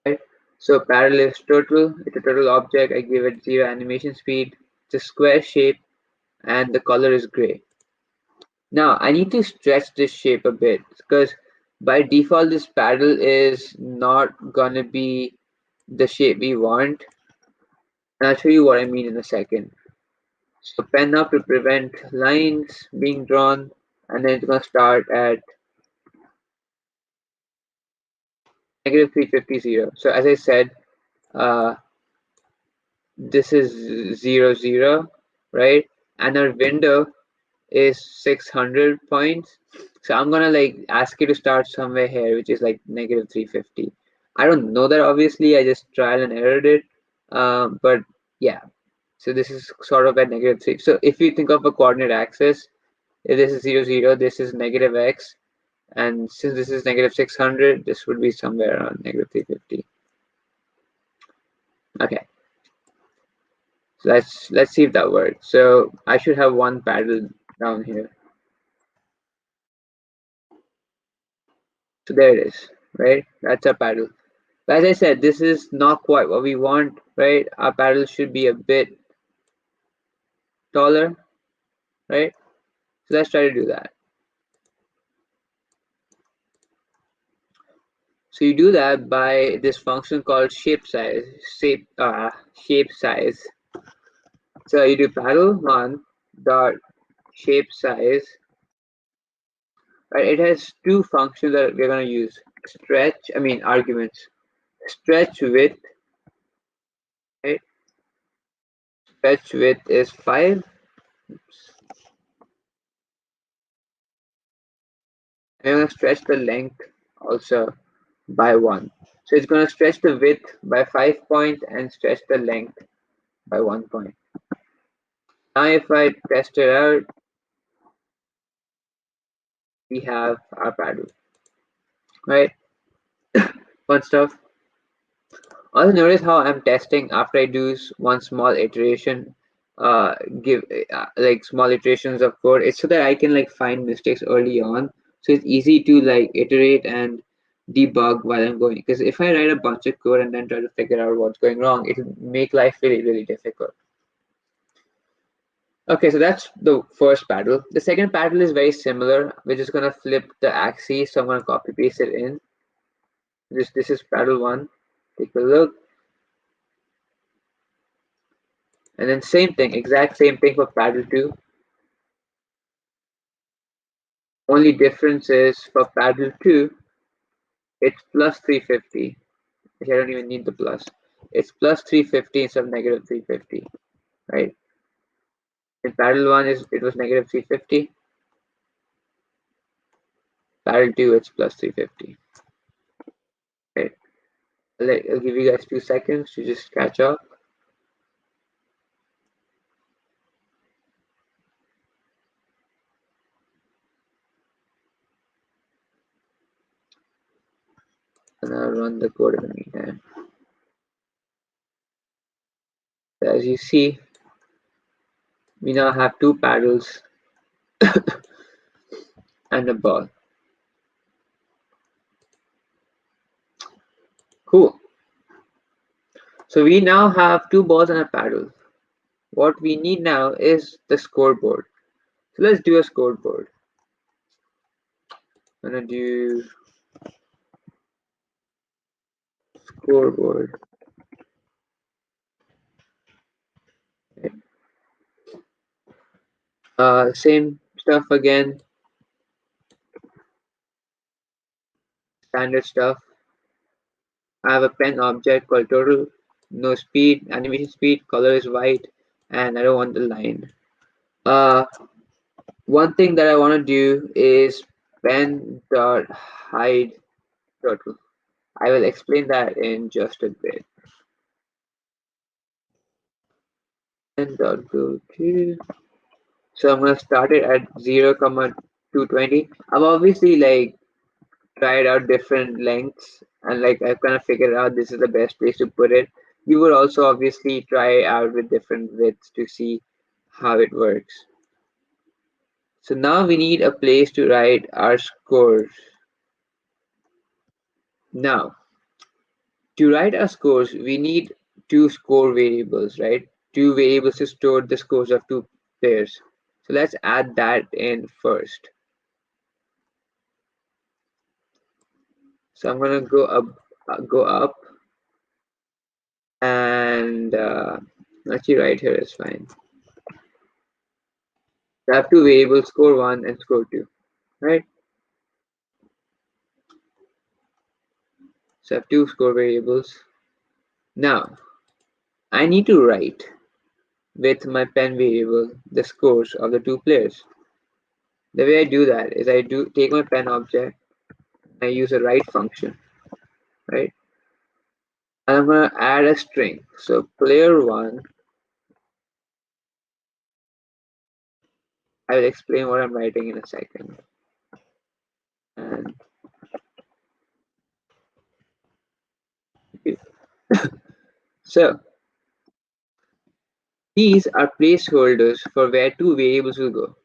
Right. So parallel is total. It's a total object. I give it 0 animation speed. It's a square shape, and the color is gray. Now I need to stretch this shape a bit because by default this paddle is not gonna be the shape we want. And I'll show you what I mean in a second. So pen up to prevent lines being drawn, and then it's gonna start at negative 350. So as I said, uh, this is 0, 0, right? And our window is 600 points. So I'm gonna like ask you to start somewhere here, which is like negative 350. I don't know that obviously. I just trial and errored it. But yeah, so this is sort of at negative 3. So if you think of a coordinate axis, if this is 0, 0, this is negative x, and since this is negative 600, this would be somewhere around negative 350. Okay, so let's see if that works. So I should have one paddle down here. So there it is, right? That's our paddle. But as I said, this is not quite what we want, right? Our paddle should be a bit taller, right? So let's try to do that. So you do that by this function called shape size. Shape size. So you do paddle one dot shape size. Right? It has two functions that we're gonna use. Arguments. Stretch width, right? Stretch width is 5. Oops. And I'm gonna stretch the length also by 1. So it's gonna stretch the width by 5 points and stretch the length by 1 point. Now if I test it out, we have our paddle, right? Fun stuff. Also notice how I'm testing after I do one small iteration, give like small iterations of code. It's so that I can like find mistakes early on. So it's easy to like iterate and debug while I'm going. Because if I write a bunch of code and then try to figure out what's going wrong, it'll make life really, really difficult. Okay, so that's the first paddle. The second paddle is very similar. We're just gonna flip the axis. So I'm gonna copy paste it in. This is paddle one. Take a look. And then same thing, exact same thing for paddle 2. Only difference is for paddle 2, it's plus 350. I don't even need the plus. It's plus 350 instead of negative 350, right? In paddle 1, it was negative 350. Paddle 2, it's plus 350. Right? I'll give you guys 2 seconds to just catch up. And I'll run the code in the meantime. As you see, we now have 2 paddles and a ball. Cool. So we now have 2 balls and a paddle. What we need now is the scoreboard. So let's do a scoreboard. I'm gonna do scoreboard. Same stuff again, standard stuff. I have a pen object called total, no speed, animation speed, color is white, and I don't want the line. One thing that I want to do is pen dot hide total. I will explain that in just a bit. Pen dot go to. So I'm gonna start it at 0, 220. I'm obviously like tried out different lengths and like I've kind of figured out this is the best place to put it. You would also obviously try out with different widths to see how it works. So now we need a place to write our scores. Now, to write our scores, we need two score variables, right? Two variables to store the scores of two players. So let's add that in first. So I'm gonna go up, and actually right here is fine. I have two variables, score one and score two, right? So I have two score variables. Now I need to write with my pen variable the scores of the two players. The way I do that is I take my pen object, I use a write function, right? And I'm gonna add a string. So player one, I will explain what I'm writing in a second. And so these are placeholders for where two variables will go,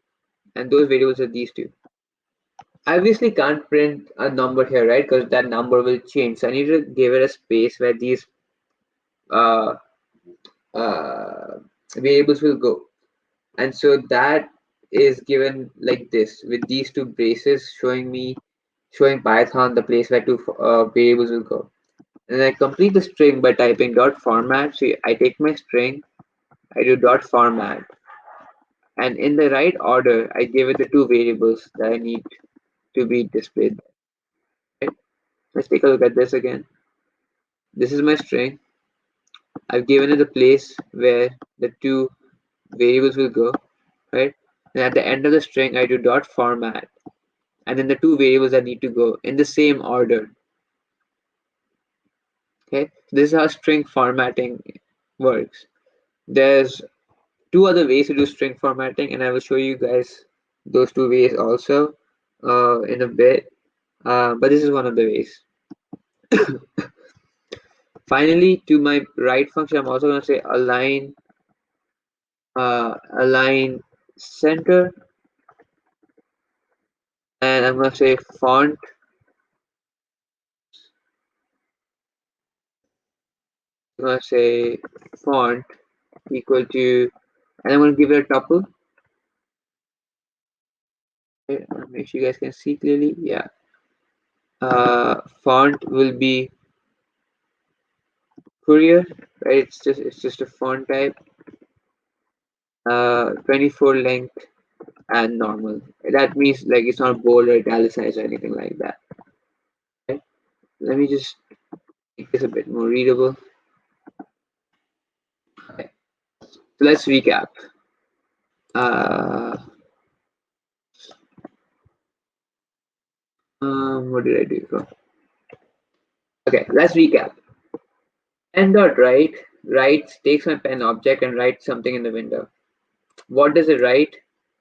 and those variables are these two. I obviously can't print a number here, right? Because that number will change. So I need to give it a space where these uh, variables will go. And so that is given like this with these two braces showing Python the place where two variables will go. And I complete the string by typing dot format. So I take my string, I do dot format, and in the right order, I give it the two variables that I need to be displayed. Right? Let's take a look at this again. This is my string. I've given it the place where the two variables will go, right? And at the end of the string, I do dot format, and then the two variables that need to go in the same order. Okay, this is how string formatting works. There's two other ways to do string formatting, and I will show you guys those two ways also in a bit. But this is one of the ways. Finally, to my write function, I'm also going to say align center, and I'm going to say font. I'm going to say font equal to, and I'm going to give it a tuple. Okay, make sure you guys can see clearly. Yeah. Font will be Courier, right? It's just a font type. 24 length and normal. That means like it's not bold or italicized or anything like that. Okay? Let me just make this a bit more readable. Okay. So let's recap. Uh, what did I do? Okay, let's recap. Pen dot write takes my pen object and writes something in the window. What does it write?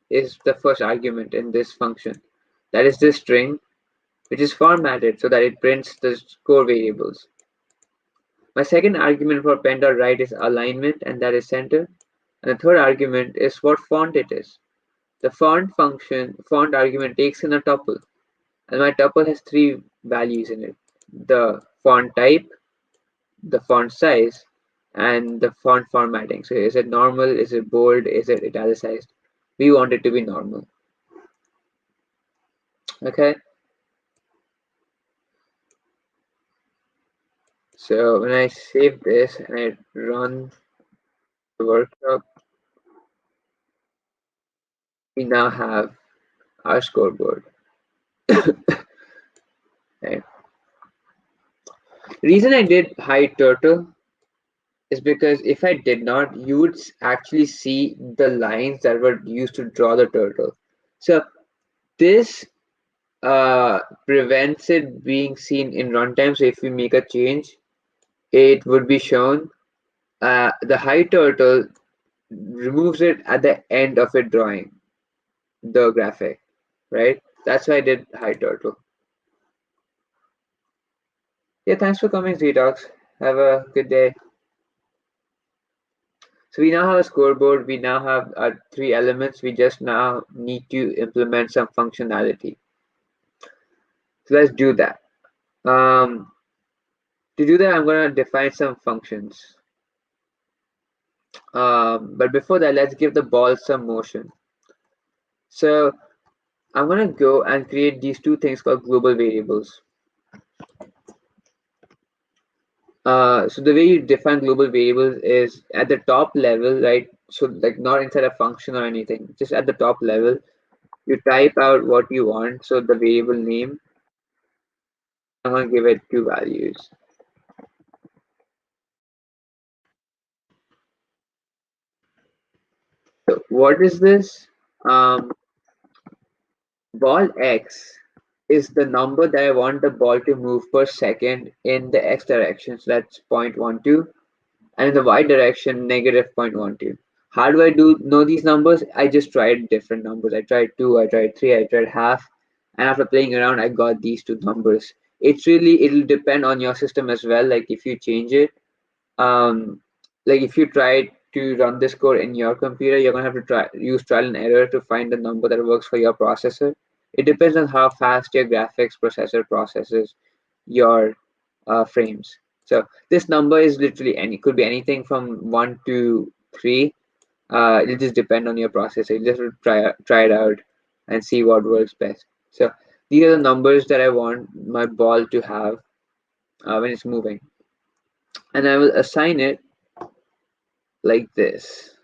Is the first argument in this function. That is this string, which is formatted so that it prints the score variables. My second argument for pen.write is alignment, and that is center. And the third argument is what font it is. The font argument takes in a tuple, and my tuple has three values in it: the font type, the font size, and the font formatting. So is it normal? Is it bold? Is it italicized? We want it to be normal. Okay. So when I save this and I run the workshop, we now have our scoreboard. Right. The reason I did hide turtle is because if I did not, you would actually see the lines that were used to draw the turtle. So this prevents it being seen in runtime. So if we make a change, it would be shown. The hide turtle removes it at the end of it drawing the graphic, right? That's why I did hide turtle. Yeah, thanks for coming, Z-Docs. Have a good day. So we now have a scoreboard. We now have our three elements. We just now need to implement some functionality. So let's do that. To do that, I'm going to define some functions. But before that, let's give the ball some motion. So I'm going to go and create these two things called global variables. So the way you define global variables is at the top level, right? So like not inside a function or anything, just at the top level, you type out what you want. So the variable name, I'm going to give it two values. So what is this? Ball x is the number that I want the ball to move per second in the x direction. So that's 0.12. And in the y direction, negative 0.12. How do I know these numbers? I just tried different numbers. I tried 2, I tried 3, I tried half. And after playing around, I got these two numbers. It'll depend on your system as well. Like if you change it, um, like if you try to run this code in your computer, you're gonna have to use trial and error to find the number that works for your processor. It depends on how fast your graphics processor processes your frames. So this number is literally could be anything from 1 to 3. It'll just depend on your processor. You just have to try it out and see what works best. So these are the numbers that I want my ball to have when it's moving, and I will assign it like this.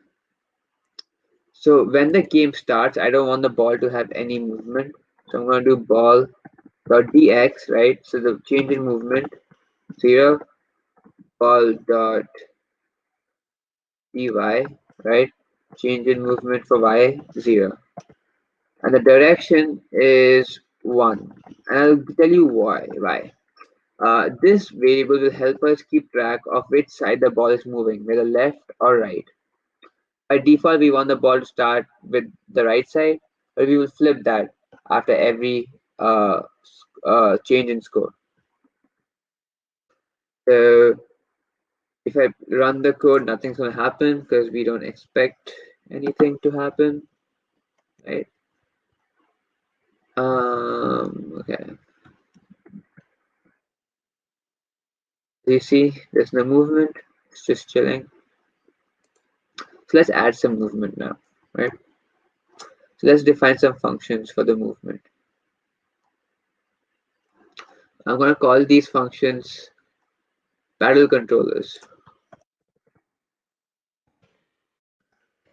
So when the game starts, I don't want the ball to have any movement. So I'm going to do ball dot dx, right? So the change in movement 0, ball dot dy, right? Change in movement for y 0, and the direction is 1. And I'll tell you why. This variable will help us keep track of which side the ball is moving, whether left or right. By default, we want the ball to start with the right side, but we will flip that after every change in score. So if I run the code, nothing's going to happen because we don't expect anything to happen, right? Okay. You see, there's no movement. It's just chilling. So let's add some movement now, right? So let's define some functions for the movement. I'm going to call these functions paddle controllers.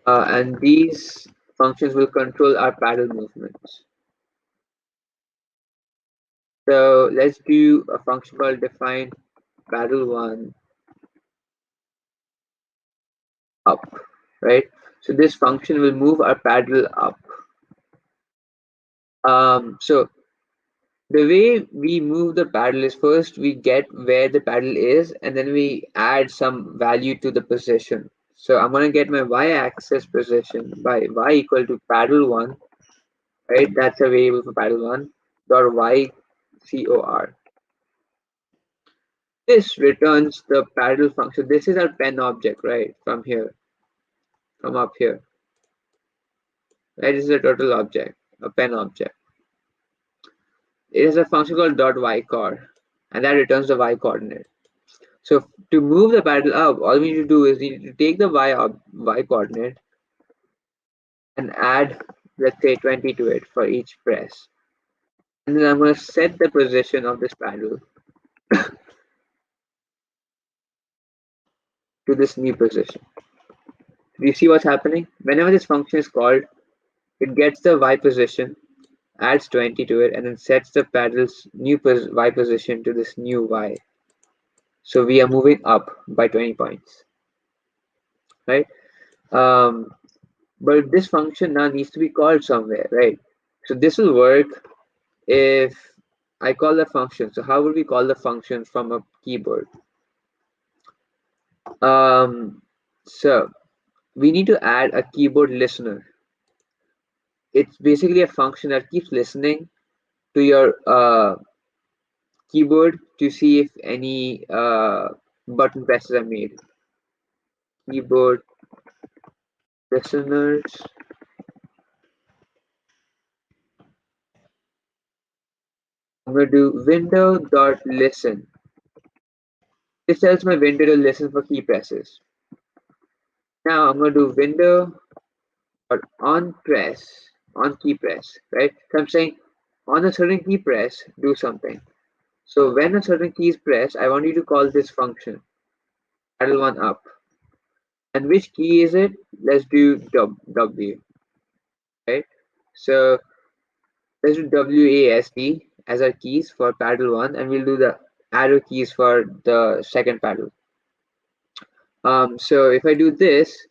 And these functions will control our paddle movements. So let's do a function called define paddle1 up, right? So this function will move our paddle up. So the way we move the paddle is first we get where the paddle is, and then we add some value to the position. So I'm going to get my y-axis position by y equal to paddle1, right? That's a variable for paddle1 dot y cor. This returns the paddle function. This is our pen object, right? From here, from up here, right? This is a total object, a pen object. It is a function called dot y core, and that returns the y coordinate. So to move the paddle up, all we need to do is we need to take the y coordinate and add, let's say, 20 to it for each press. And then I'm going to set the position of this paddle to this new position. Do you see what's happening? Whenever this function is called, it gets the y position, adds 20 to it, and then sets the paddle's new y position to this new y. So we are moving up by 20 points, right? But this function now needs to be called somewhere, right? So this will work if I call the function. So how would we call the function from a keyboard? So we need to add a keyboard listener. It's basically a function that keeps listening to your keyboard to see if any button presses are made. Keyboard listeners. I'm going to do window.listen. This tells my window to listen for key presses. Now I'm going to do window or on key press, right? So I'm saying on a certain key press, do something. So when a certain key is pressed, I want you to call this function, paddle one up. And which key is it? Let's do W, right? So let's do WASD as our keys for paddle one, and we'll do the arrow keys for the second paddle. So if I do this,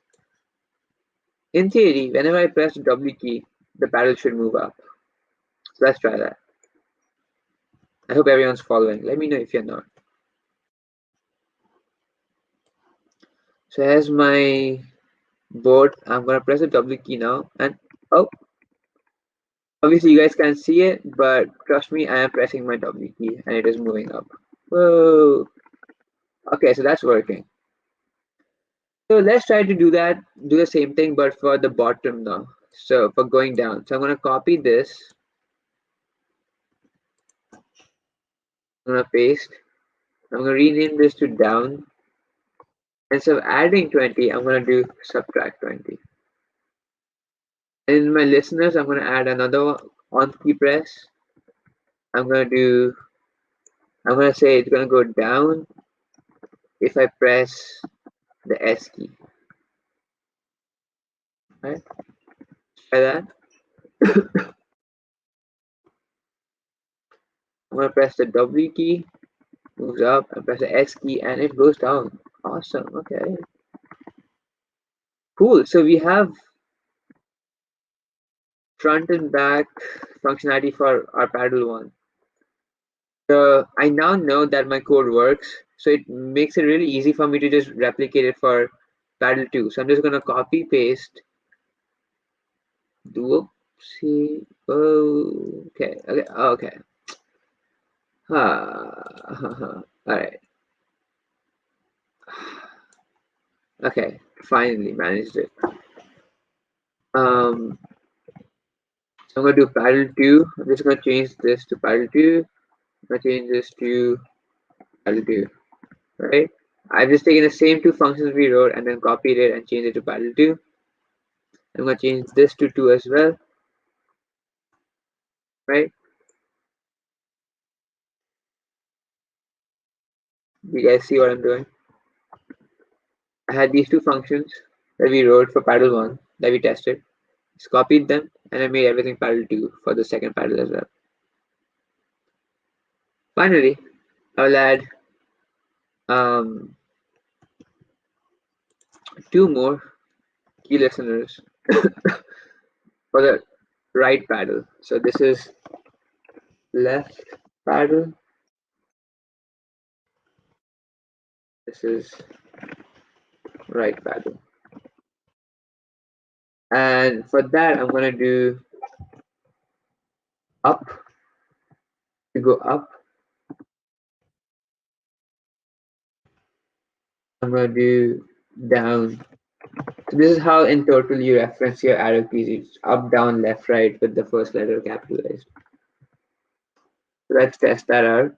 in theory, whenever I press the W key, the paddle should move up. So let's try that. I hope everyone's following. Let me know if you're not. So here's my board. I'm gonna press the W key now, and oh, obviously you guys can't see it, but trust me, I am pressing my W key and it is moving up. Whoa. Okay, so that's working. So let's try to do the same thing, but for the bottom now. So for going down. So I'm gonna copy this. I'm gonna paste. I'm gonna rename this to down. Instead of adding 20, I'm gonna do subtract 20. In my listeners, I'm gonna add another on key press. I'm gonna say it's gonna go down if I press the S key. Right? Try that. I'm gonna press the W key, moves up, and press the S key, and it goes down. Awesome. Okay. Cool. So we have front and back functionality for our paddle one. So I now know that my code works. So it makes it really easy for me to just replicate it for paddle two. So I'm just gonna copy paste. Whoopsie. Oh, okay. Okay. Okay. All right. Okay. Finally managed it. So I'm gonna do paddle two. I'm just gonna change this to paddle two. I'm gonna change this to paddle two. Right? I've just taken the same two functions we wrote and then copied it and changed it to paddle two. I'm gonna change this to two as well. Right? You guys see what I'm doing? I had these two functions that we wrote for paddle one that we tested. Just copied them and I made everything paddle two for the second paddle as well. Finally, I'll add two more key listeners for the right paddle. So this is left paddle. This is right paddle. And for that, I'm gonna do up to go up. I'm gonna do down. So this is how in total you reference your arrow keys. It's up, down, left, right with the first letter capitalized. So let's test that out.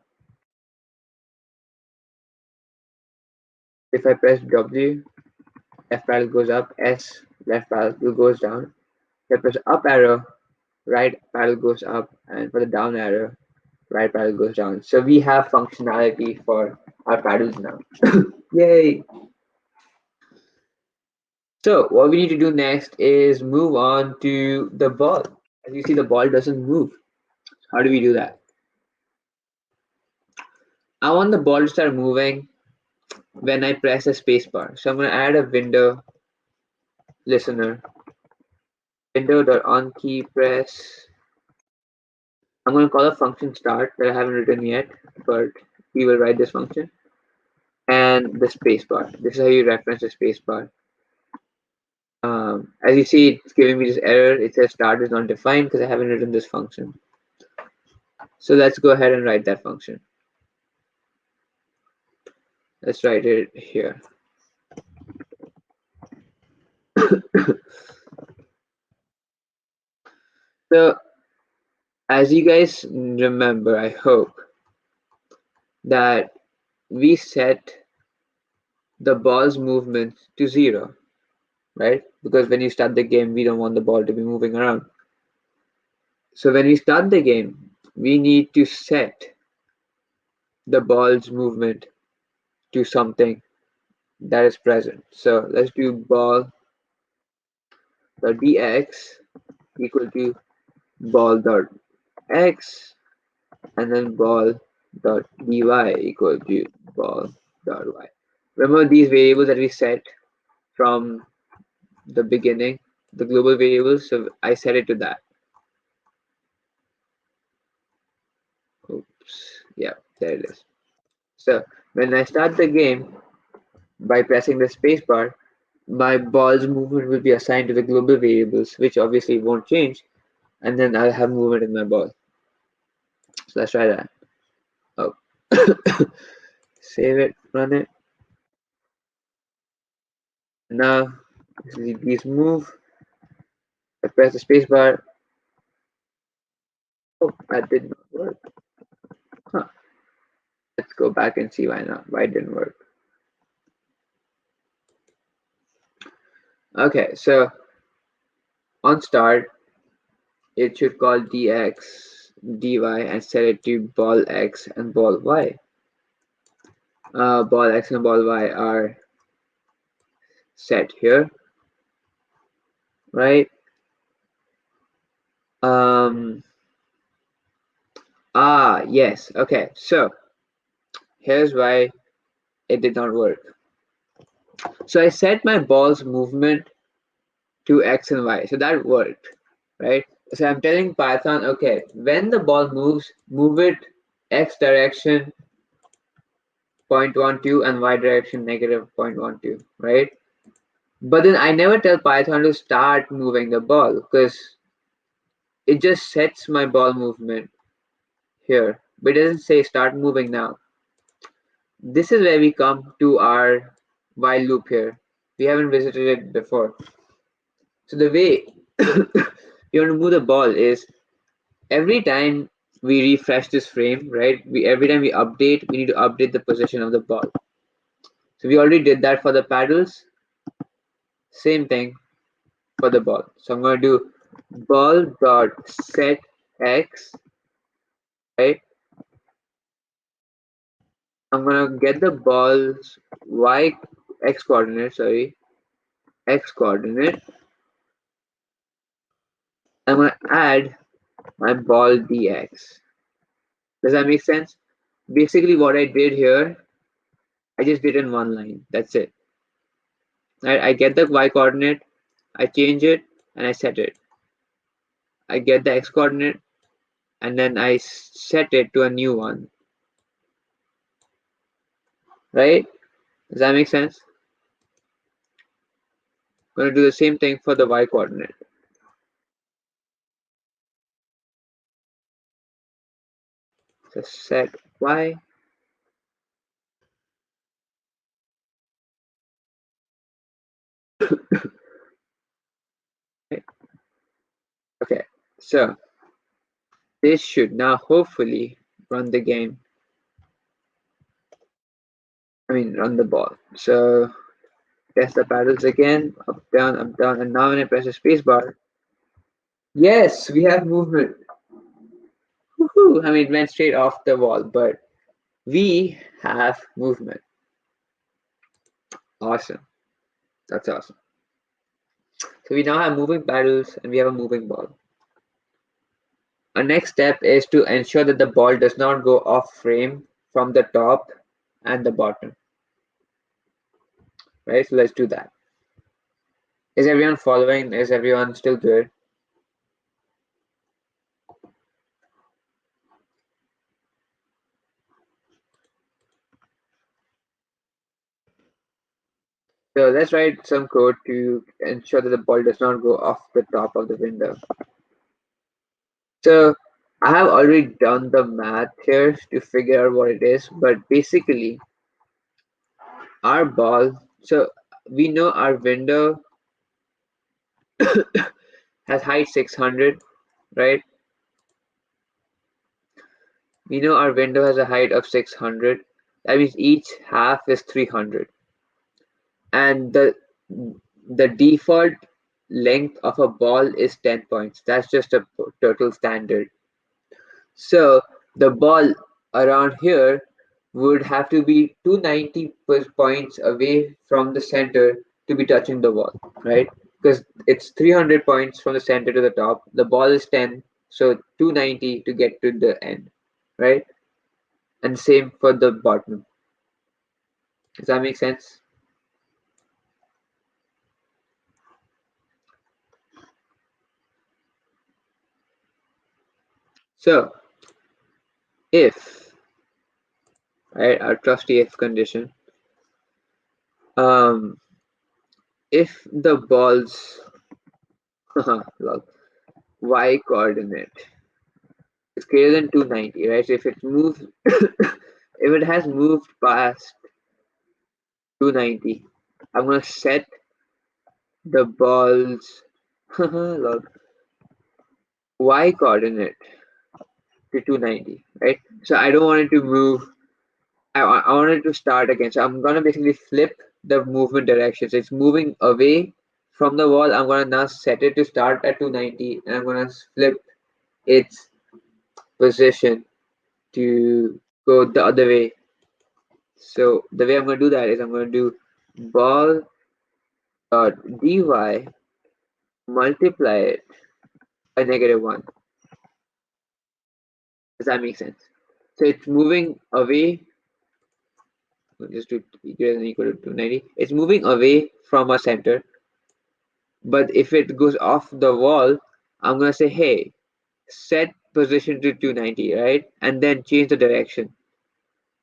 If I press W, left paddle goes up, S, left paddle goes down. If I press up arrow, right paddle goes up, and for the down arrow, right paddle goes down. So we have functionality for our paddles now. Yay! So what we need to do next is move on to the ball. As you see, the ball doesn't move. How do we do that? I want the ball to start moving when I press the spacebar. So I'm going to add a window listener. Window.onKey press. I'm going to call a function start that I haven't written yet, but we will write this function. And the spacebar. This is how you reference the spacebar. As you see, it's giving me this error. It says start is not defined because I haven't written this function. So let's go ahead and write that function. Let's write it here. So, as you guys remember, I hope that we set the ball's movement to 0, right? Because when you start the game, we don't want the ball to be moving around. So when we start the game, we need to set the ball's movement to something that is present. So let's do ball dot dx equal to ball dot x, and then ball dot dy equal to ball dot y. Remember these variables that we set from the beginning, the global variables, so I set it to that. Oops, yeah, there it is. So when I start the game by pressing the spacebar, my ball's movement will be assigned to the global variables, which obviously won't change, and then I'll have movement in my ball. So let's try that. Oh, save it, run it. Now, these move. I press the spacebar. Oh, that did not work. Huh. Let's go back and see why not. Why it didn't work. Okay, so on start, it should call dx, dy, and set it to ball x and ball y. Ball x and ball y are set here, right? Yes. Okay, so here's why it did not work. So I set my ball's movement to x and y, so that worked, right? So I'm telling Python, okay, when the ball moves, move it x direction 0.12 and y direction negative 0.12, right? But then I never tell Python to start moving the ball because it just sets my ball movement here, but it doesn't say start moving now. This is where we come to our while loop here. We haven't visited it before. So the way you want to move the ball is every time we refresh this frame, right? Every time we update, we need to update the position of the ball. So we already did that for the paddles. Same thing for the ball. So I'm going to do ball dot set x, right? I'm going to get the ball's x coordinate, x coordinate. I'm going to add my ball dx. Does that make sense? Basically what I did here, I just did in one line. That's it. I get the y coordinate, I change it, and I set it. I get the x coordinate, and then I set it to a new one. Right? Does that make sense? I'm going to do the same thing for the y coordinate. So set y. Okay, so this should now hopefully run the game. Run the ball. So test the paddles again, up, down, and now when I press the space bar, yes, we have movement. Woohoo! It went straight off the wall, but we have movement. Awesome. That's awesome. So we now have moving paddles and we have a moving ball. Our next step is to ensure that the ball does not go off frame from the top and the bottom. Right, so let's do that. Is everyone following? Is everyone still good? So let's write some code to ensure that the ball does not go off the top of the window. So I have already done the math here to figure out what it is, but basically our ball, so we know our window has height 600, right? We know our window has a height of 600. That means each half is 300. And the default length of a ball is 10 points. That's just a total standard. So the ball around here would have to be 290 points away from the center to be touching the wall, right? Because it's 300 points from the center to the top. The ball is 10, so 290 to get to the end, right? And same for the bottom. Does that make sense? So if, right, our trusty if condition, if the ball's y coordinate is greater than 290, right? So if it moves, if it has moved past 290, I'm gonna set the ball's y coordinate to 290, right? So I don't want it to move. I want it to start again. So I'm gonna basically flip the movement direction. So it's moving away from the wall. I'm gonna now set it to start at 290, and I'm gonna flip its position to go the other way. So the way I'm gonna do that is I'm gonna do ball dot dy multiply it by -1. Does that make sense? So it's moving away. Just to greater than equal to 290. It's moving away from our center. But if it goes off the wall, I'm gonna say, hey, set position to 290, right? And then change the direction.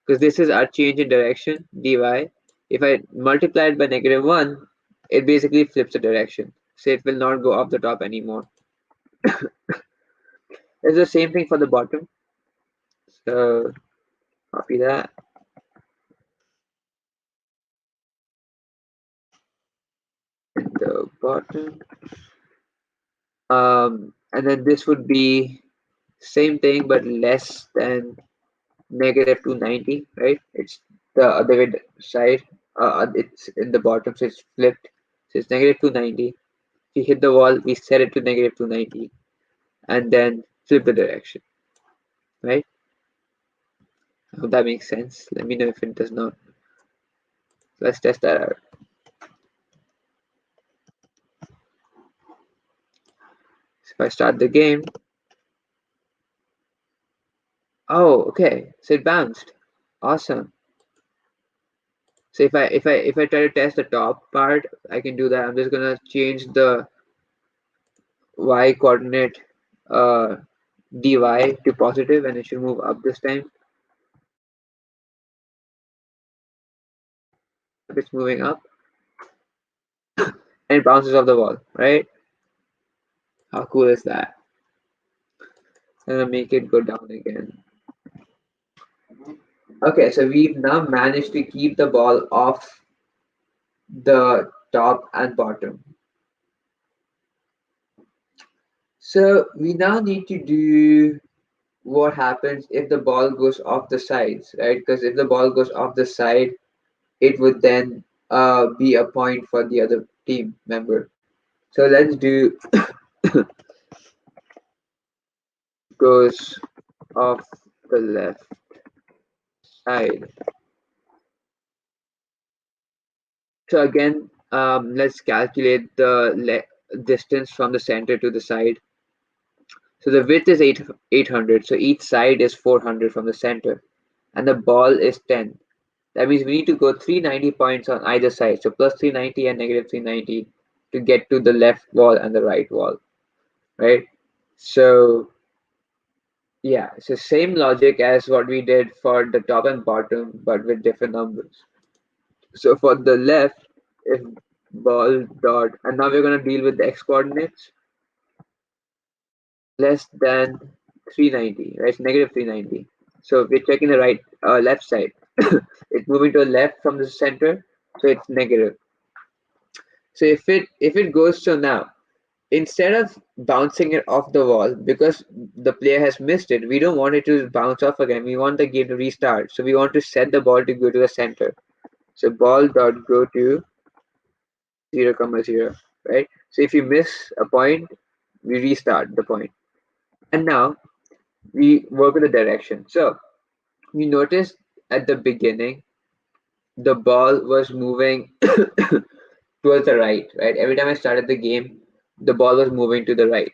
Because this is our change in direction, dy. If I multiply it by -1, it basically flips the direction. So it will not go off the top anymore. It's the same thing for the bottom. So copy that. And the bottom. And then this would be same thing but less than -290, right? It's the other way side. It's in the bottom, so it's flipped. So it's -290. If we hit the wall, we set it to -290, and then flip the direction, right? I hope that makes sense. Let me know if it does not. Let's test that out. So if I start the game, oh, okay. So it bounced. Awesome. So if I try to test the top part, I can do that. I'm just gonna change the y coordinate dy to positive, and it should move up this time. If it's moving up, and it bounces off the wall, right? How cool is that? And then make it go down again. Okay, so we've now managed to keep the ball off the top and bottom. So we now need to do what happens if the ball goes off the sides, right? Because if the ball goes off the side, it would then be a point for the other team member. So let's do goes off the left side. So again, let's calculate the distance from the center to the side. So the width is 800. So each side is 400 from the center, and the ball is 10. That means we need to go 390 points on either side. So plus 390 and -390 to get to the left wall and the right wall, right? So yeah, so same logic as what we did for the top and bottom, but with different numbers. So for the left, if ball dot, and now we're going to deal with the x coordinates less than 390, right? It's -390. So we're checking the right left side. It's moving to the left from the center, so it's negative. So if it goes to now, instead of bouncing it off the wall because the player has missed it, we don't want it to bounce off again. We want the game to restart. So we want to set the ball to go to the center. So ball dot go to 0, 0, right? So if you miss a point, we restart the point. And now we work with the direction. So you notice at the beginning, the ball was moving towards the right, right? Every time I started the game, the ball was moving to the right.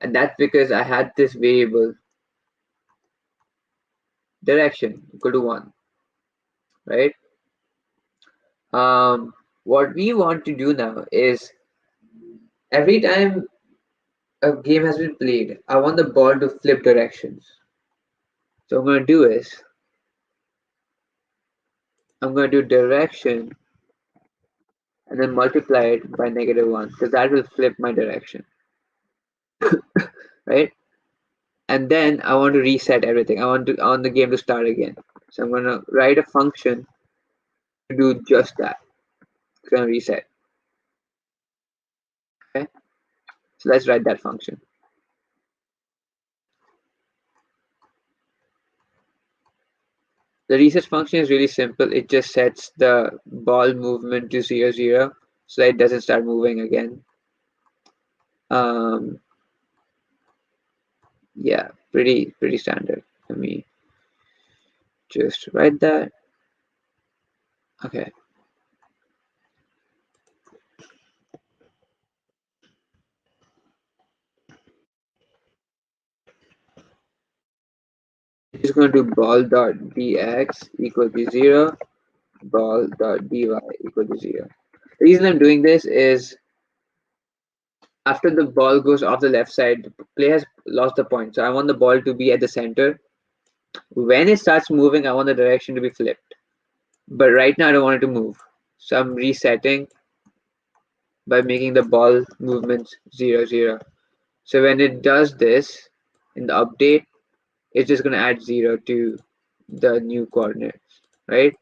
And that's because I had this variable direction equal to 1, right? What we want to do now is every time a game has been played, I want the ball to flip directions. So what I'm going to do is I'm going to do direction and then multiply it by -1 because that will flip my direction, right? And then I want to reset everything. I want the game to start again. So I'm going to write a function to do just that. It's going to reset. Okay, so let's write that function. The reset function is really simple. It just sets the ball movement to 0, 0 so that it doesn't start moving again. Yeah, pretty standard. Let me just write that. Okay. It's going to do ball.dx equal to 0, ball.dy equal to 0. The reason I'm doing this is after the ball goes off the left side, the player has lost the point. So I want the ball to be at the center. When it starts moving, I want the direction to be flipped. But right now, I don't want it to move. So I'm resetting by making the ball movements 0, 0. So when it does this in the update, it's just going to add 0 to the new coordinates, right?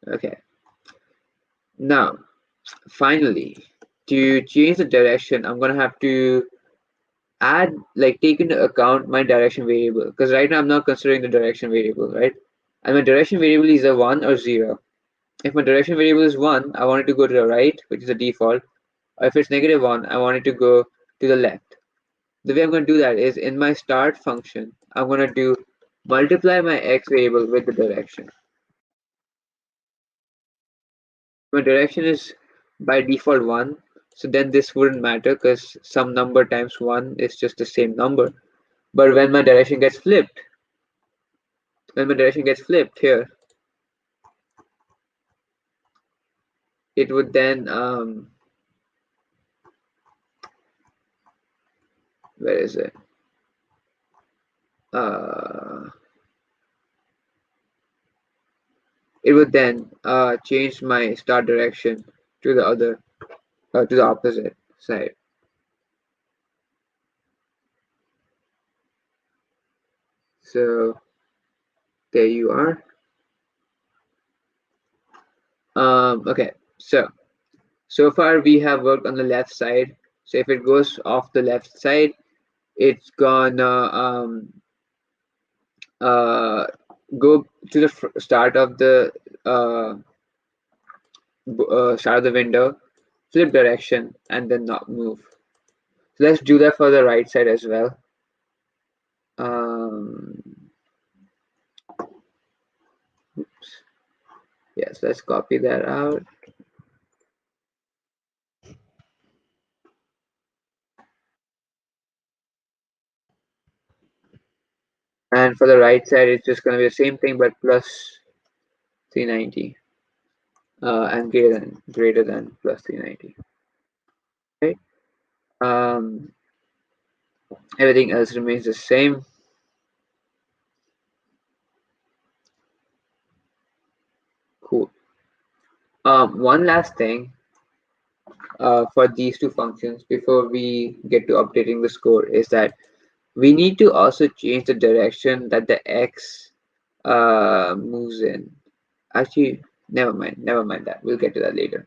Okay. Now, finally, to change the direction, I'm going to have to take into account my direction variable because right now I'm not considering the direction variable, right? And my direction variable is a 1 or 0. If my direction variable is 1, I want it to go to the right, which is the default. Or if it's -1, I want it to go to the left. The way I'm going to do that is in my start function, I'm going to do multiply my x variable with the direction. My direction is by default 1, so then this wouldn't matter because some number times 1 is just the same number. But when my direction gets flipped, here, it would then where is it? It would then change my start direction to the other to the opposite side. So there you are. Okay, so far we have worked on the left side. So if it goes off the left side, it's gonna go to the start of the start of the window, flip direction, and then not move. So let's do that for the right side as well. Oops. Yes, let's copy that out. And for the right side, it's just going to be the same thing, but plus 390 and greater than plus 390. Okay. Everything else remains the same. Cool. One last thing for these two functions before we get to updating the score is that we need to also change the direction that the x moves in. Actually, Never mind that. We'll get to that later.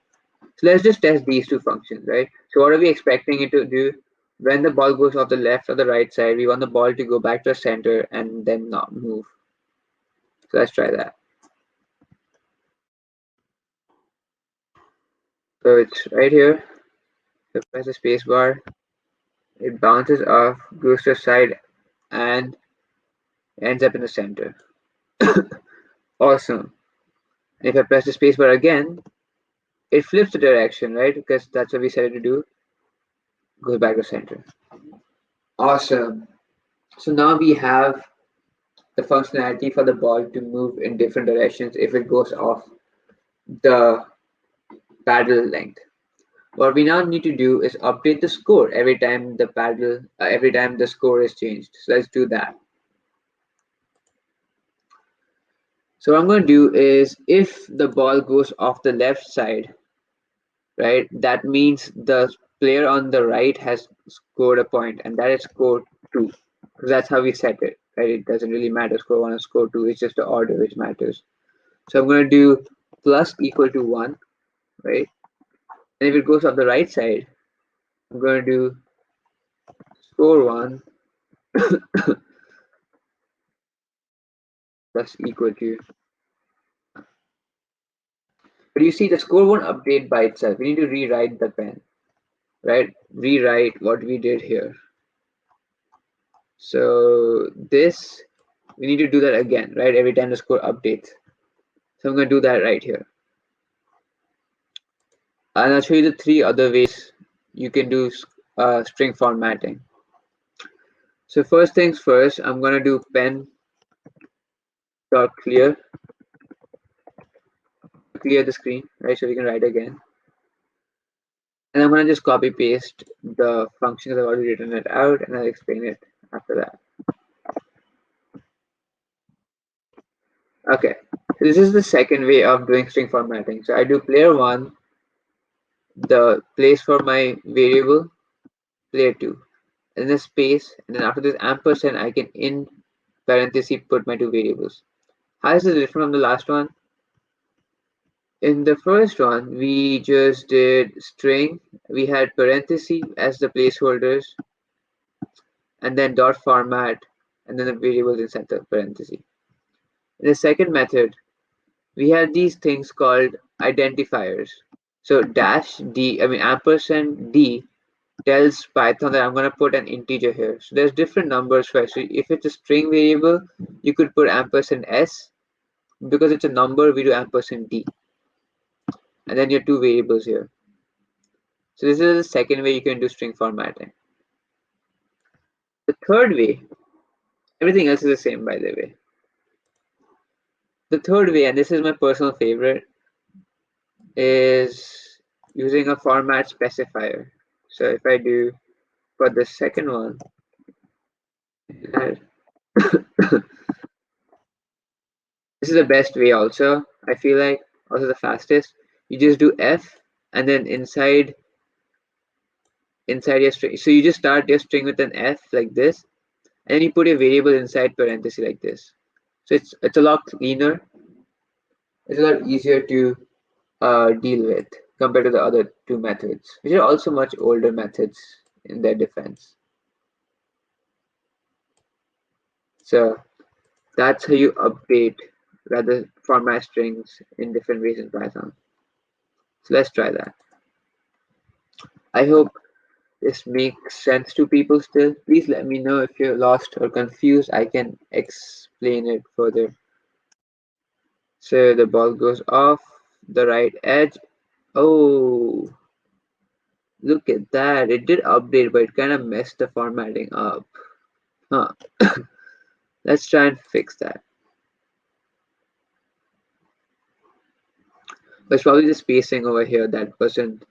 So let's just test these two functions, right? So what are we expecting it to do? When the ball goes off the left or the right side, we want the ball to go back to the center and then not move. So let's try that. So it's right here. So press the space bar. It bounces off, goes to the side, and ends up in the center. Awesome. And if I press the space bar again, it flips the direction, right? Because that's what we set it to do. Goes back to center. Awesome. So now we have the functionality for the ball to move in different directions if it goes off the paddle length. What we now need to do is update the score every time the score is changed. So let's do that. So what I'm going to do is if the ball goes off the left side, right, that means the player on the right has scored a point, and that is score 2. Because that's how we set it, right? It doesn't really matter score 1 or score 2, it's just the order which matters. So I'm going to do plus equal to 1, right? And if it goes off the right side, I'm going to do score 1 plus equal to. But you see, the score won't update by itself. We need to rewrite the pen, right? Rewrite what we did here. So this, we need to do that again, right? Every time the score updates. So I'm going to do that right here. And I'll show you the 3 other ways you can do string formatting. So first things first, I'm going to do pen dot clear the screen, right? So we can write again. And I'm going to just copy paste the functions I've already written it out, and I'll explain it after that. Okay, so this is the second way of doing string formatting. So I do player1, the place for my variable, player2, and then space, and then after this ampersand, I can in parenthesis put my 2 variables. How is it different from the last one? In the first one, we just did string. We had parenthesis as the placeholders, and then dot format, and then the variables inside the parenthesis. In the second method, we had these things called identifiers. So ampersand D tells Python that I'm going to put an integer here. So there's different numbers for it. So if it's a string variable, you could put ampersand S. Because it's a number, we do ampersand D. And then your 2 variables here. So this is the second way you can do string formatting. The third way, everything else is the same, by the way. The third way, and this is my personal favorite, is using a format specifier. So if I do for the second one, this is the best way also, I feel like, also the fastest. You just do F and then inside your string. So you just start your string with an F like this, and then you put a variable inside parenthesis like this. So it's a lot cleaner. It's a lot easier to deal with compared to the other 2 methods, which are also much older methods in their defense. So that's how you update rather format strings in different ways in Python. So let's try that. I hope this makes sense to people still. Please let me know if you're lost or confused. I can explain it further. So the ball goes off the right edge. Oh, look at that. It did update, but it kind of messed the formatting up. Huh. Let's try and fix that. But probably the spacing over here that wasn't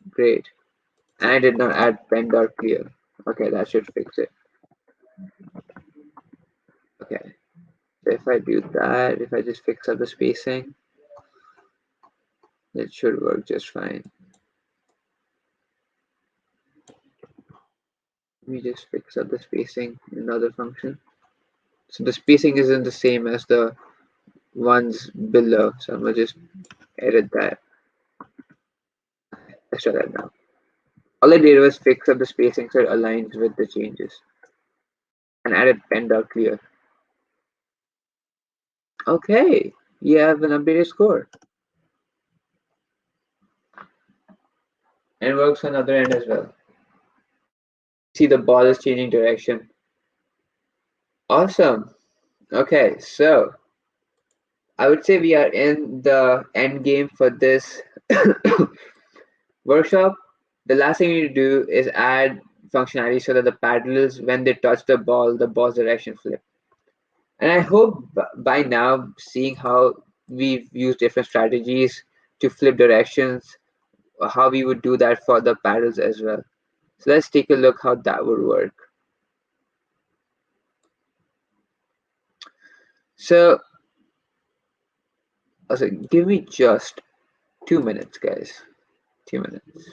great. And I did not add pen.clear. Okay, that should fix it. Okay. So if I do that, if I just fix up the spacing, it should work just fine. Let me just fix up the spacing in another function. So the spacing isn't the same as the ones below. So I'm gonna just edit that. Let's try that now. All I did was fix up the spacing so it aligns with the changes and added panda clear. Okay, you have an updated score. And it works on the other end as well. See the ball is changing direction. Awesome. Okay, so I would say we are in the end game for this workshop. The last thing you need to do is add functionality so that the paddles, when they touch the ball's direction flip. And I hope by now, seeing how we've used different strategies to flip directions, how we would do that for the paddles as well. So let's take a look how that would work. So, also, give me just 2 minutes, guys. 2 minutes.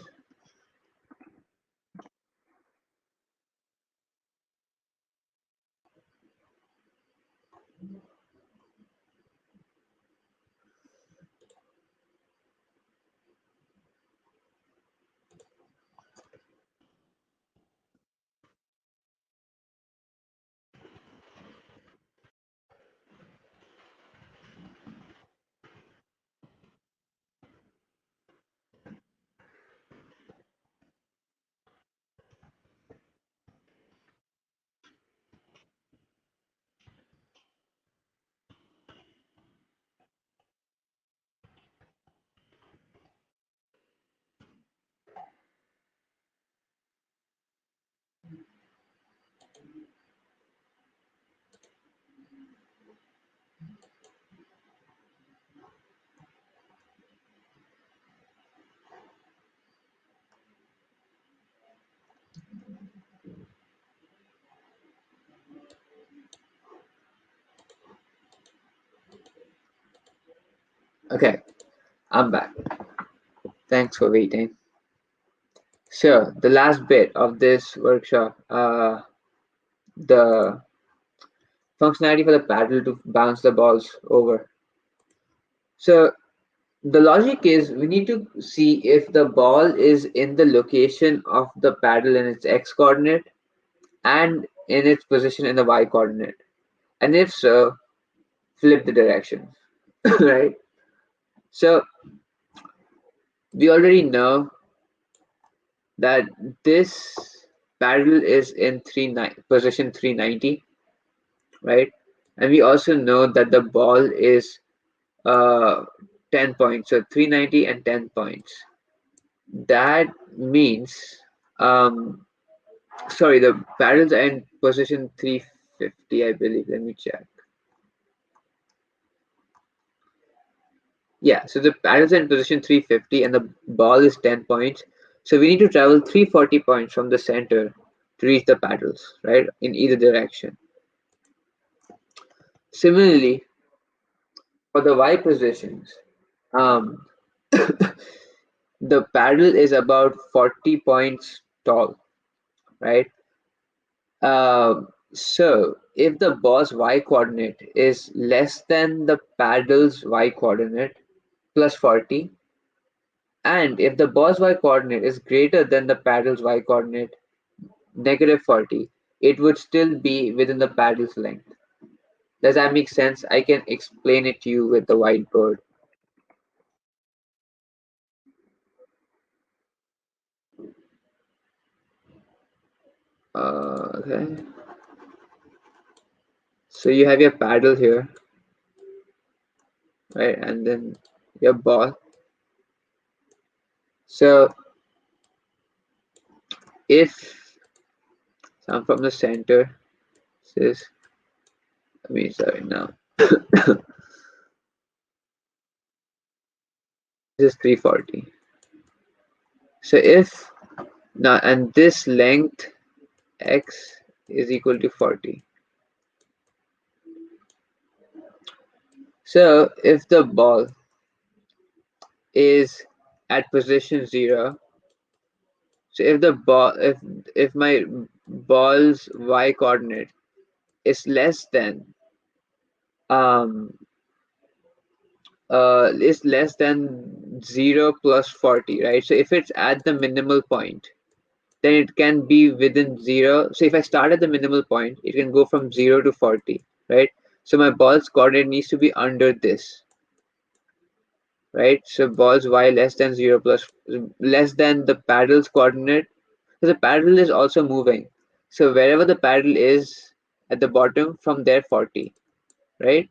Okay, I'm back. Thanks for waiting. So the last bit of this workshop, the functionality for the paddle to bounce the balls over. So the logic is we need to see if the ball is in the location of the paddle in its x coordinate and in its position in the y coordinate. And if so, flip the direction, right? So we already know that this paddle is in position 390, right? And we also know that the ball is 10 points, so 390 and 10 points. That means, sorry, the paddles are in position 350, I believe. Let me check. Yeah, so the paddles are in position 350 and the ball is 10 points. So we need to travel 340 points from the center to reach the paddles, right, in either direction. Similarly, for the Y positions, um, the paddle is about 40 points tall, right? So if the ball's Y coordinate is less than the paddle's Y coordinate plus 40, and if the ball's Y coordinate is greater than the paddle's Y coordinate negative 40, it would still be within the paddle's length. Does that make sense? I can explain it to you with the whiteboard. Okay. So you have your paddle here, right? And then your ball. So if I'm from the center, this I mean sorry now. This is 340. So if now and this length x is equal to 40. So if the ball is at position 0, so if the ball if my ball's y coordinate is less than um is less than 0 plus 40, right? So if it's at the minimal point, then it can be within 0. So if I start at the minimal point, it can go from 0 to 40, right? So my ball's coordinate needs to be under this, right? So ball's y less than 0 plus less than the paddle's coordinate. So the paddle is also moving. So wherever the paddle is at the bottom, from there 40, right?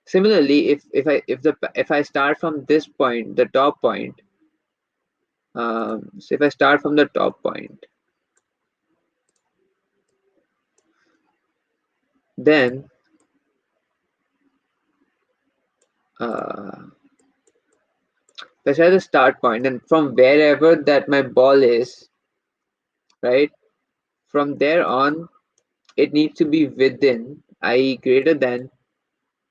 Similarly, if I start from this point, the top point, so if I start from the top point, then uh, let's say the start point, and from wherever that my ball is, right? From there on, it needs to be within, i.e., greater than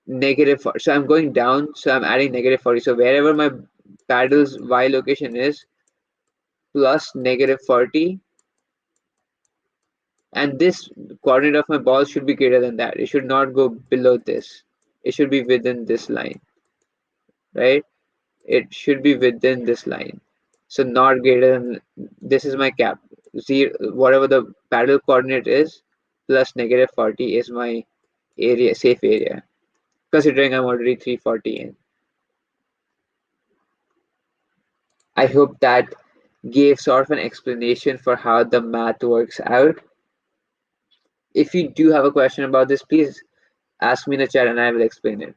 negative 40. So I'm going down, so I'm adding negative 40. So wherever my paddle's y location is, plus negative 40, and this coordinate of my ball should be greater than that. It should not go below this. It should be within this line, right? It should be within this line. So not greater than, this is my cap. Zero, whatever the paddle coordinate is, plus negative 40 is my area, safe area, considering I'm already 340 in. I hope that gave sort of an explanation for how the math works out. If you do have a question about this, please ask me in the chat and I will explain it.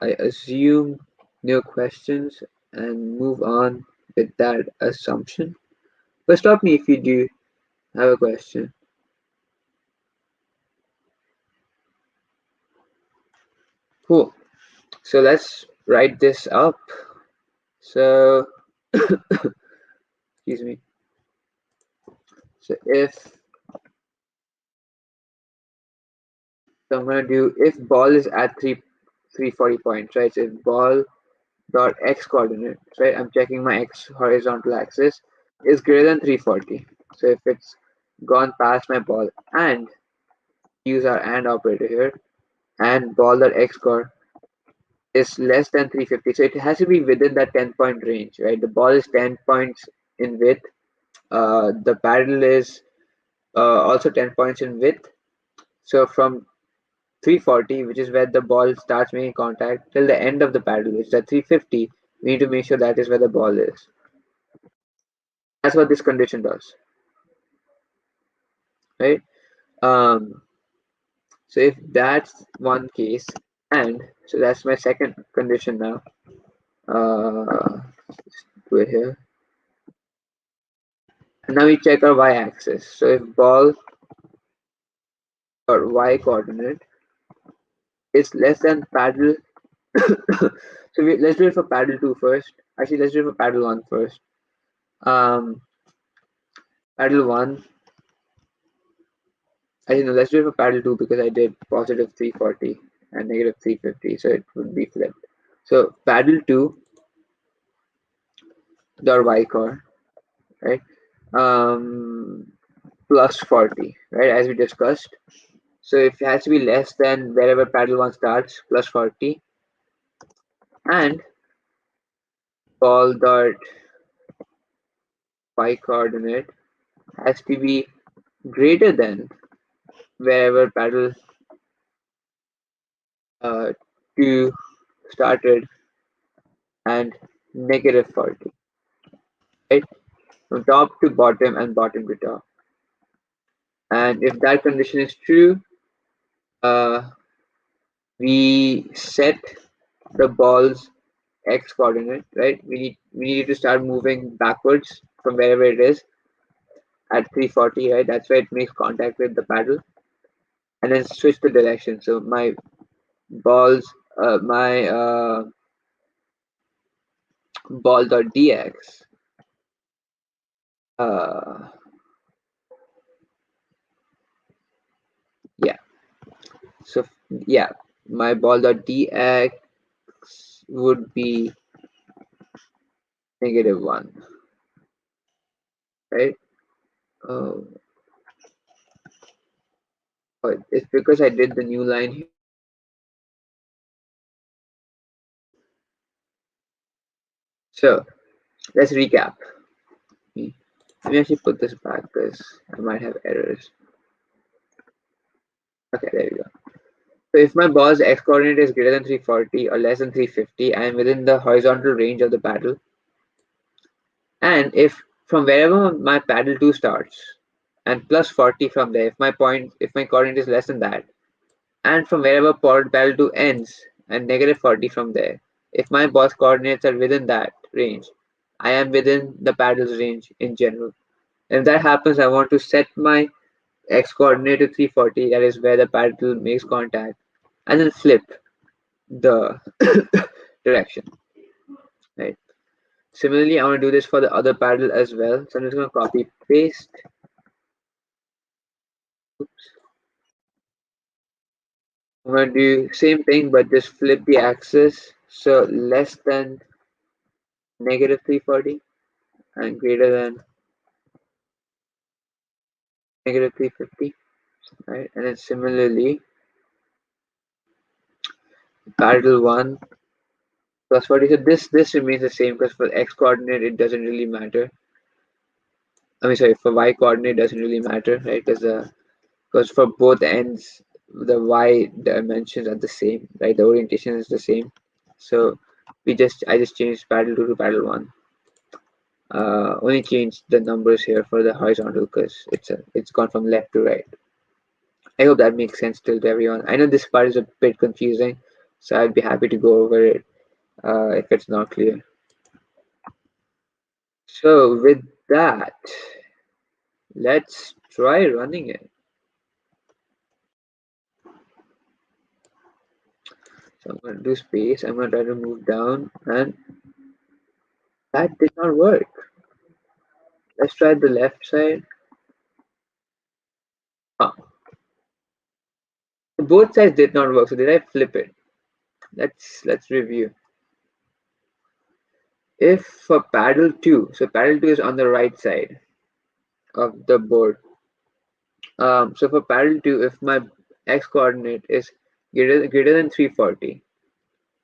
I assume no questions and move on with that assumption. But stop me if you do have a question. Cool. So let's write this up. So, excuse me. So I'm gonna do if ball is at 340 points, right? So if ball dot x coordinate, right? I'm checking my x horizontal axis is greater than 340. So if it's gone past my ball, and use our and operator here, and ball dot x core is less than 350, so it has to be within that 10-point range, right? The ball is 10 points in width. The paddle is also 10 points in width. So from 340, which is where the ball starts making contact, till the end of the paddle, which is at 350, we need to make sure that is where the ball is. That's what this condition does, right? So if that's one case, and so that's my second condition now. Do it here. And now we check our y-axis. So if ball or y coordinate is less than paddle, so let's do it for paddle 2 first. Actually, let's do it for paddle 1 first. Paddle 1. I know, let's do it for paddle 2 because I did positive 340 and negative 350, so it would be flipped. So paddle 2 dot y core, right? Plus 40, right? As we discussed. So if it has to be less than wherever paddle 1 starts, plus 40, and ball dot y coordinate has to be greater than wherever paddle 2 started and negative 40, right? From top to bottom and bottom to top. And if that condition is true, we set the ball's x coordinate, right? We need to start moving backwards from wherever it is at 340, right? That's where it makes contact with the paddle, and then switch the direction. So my balls, my ball dot dx, yeah. So yeah, my ball dot dx would be -1, right? It's because I did the new line here. So let's recap. Let me actually put this back because I might have errors. Okay, there we go. So if my ball's x coordinate is greater than 340 or less than 350, I am within the horizontal range of the paddle. And if from wherever my paddle 2 starts and plus 40 from there, if my coordinate is less than that, and from wherever paddle 2 ends and negative 40 from there, if my ball's coordinates are within that range, I am within the paddle's range in general. If that happens, I want to set my x coordinate to 340, that is where the paddle makes contact, and then flip the direction, right? Similarly, I want to do this for the other paddle as well. So I'm just going to copy paste. Oops. I'm going to do same thing, but just flip the axis. So less than negative 340 and greater than negative 350, right? And then similarly, paddle 1 plus 40. So this remains the same because for x coordinate, it doesn't really matter. I mean, sorry, for y coordinate doesn't really matter, right? Because for both ends, the y dimensions are the same, right? The orientation is the same. So I just changed paddle 2 to paddle 1. Only changed the numbers here for the horizontal because it's gone from left to right. I hope that makes sense still to everyone. I know this part is a bit confusing, so I'd be happy to go over it if it's not clear. So with that, let's try running it. So I'm going to do space. I'm going to try to move down, and that did not work. Let's try the left side. Oh, both sides did not work. So did I flip it? Let's review. If for paddle 2, so paddle 2 is on the right side of the board. So for paddle 2, if my x coordinate is greater than 340,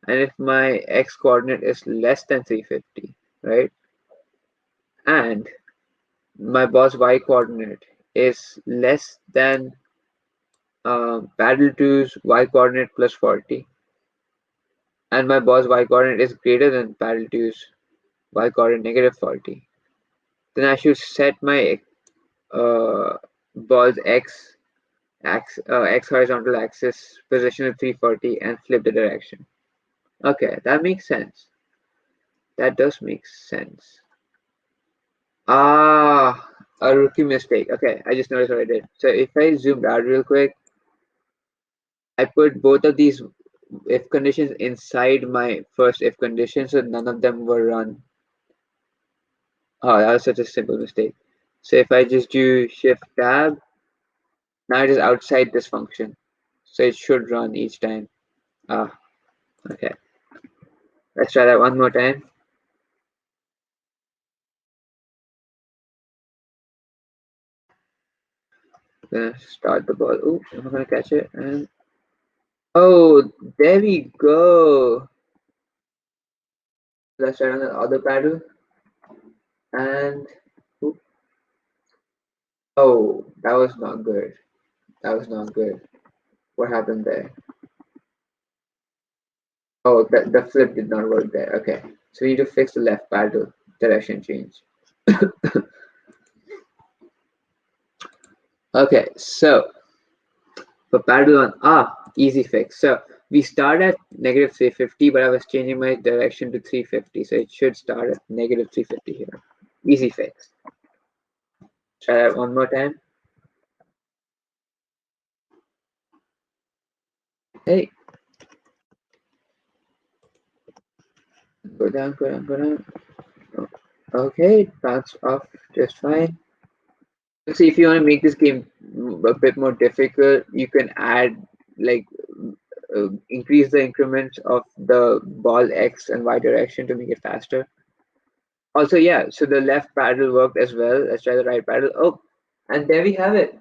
and if my x coordinate is less than 350, right, and my boss y coordinate is less than paddle 2's y coordinate plus 40, and my boss y coordinate is greater than paddle 2's y coordinate negative 40, then I should set my ball's x horizontal axis position at 340 and flip the direction. Okay, that makes sense. That does make sense. Ah, a rookie mistake. Okay, I just noticed what I did. So if I zoomed out real quick, I put both of these if conditions inside my first if condition, so none of them were run. Oh, that was such a simple mistake. So if I just do shift tab, now it is outside this function. So it should run each time. Ah, okay. Let's try that one more time. Gonna start the ball. Oops, I'm not gonna catch it. And oh, there we go. Let's try on the other paddle. And oops. Oh, that was not good. That was not good. What happened there? Oh, the flip did not work there. Okay, so we need to fix the left paddle direction change. Okay, so for paddle one, easy fix. So we start at negative 350, but I was changing my direction to 350, so it should start at negative 350 here. Easy fix. Try that one more time. Hey, go down, go down, go down. Okay, bounce off just fine. So if you want to make this game a bit more difficult, you can add like increase the increments of the ball x and y direction to make it faster. Also, yeah, so the left paddle worked as well. Let's try the right paddle. Oh, and there we have it.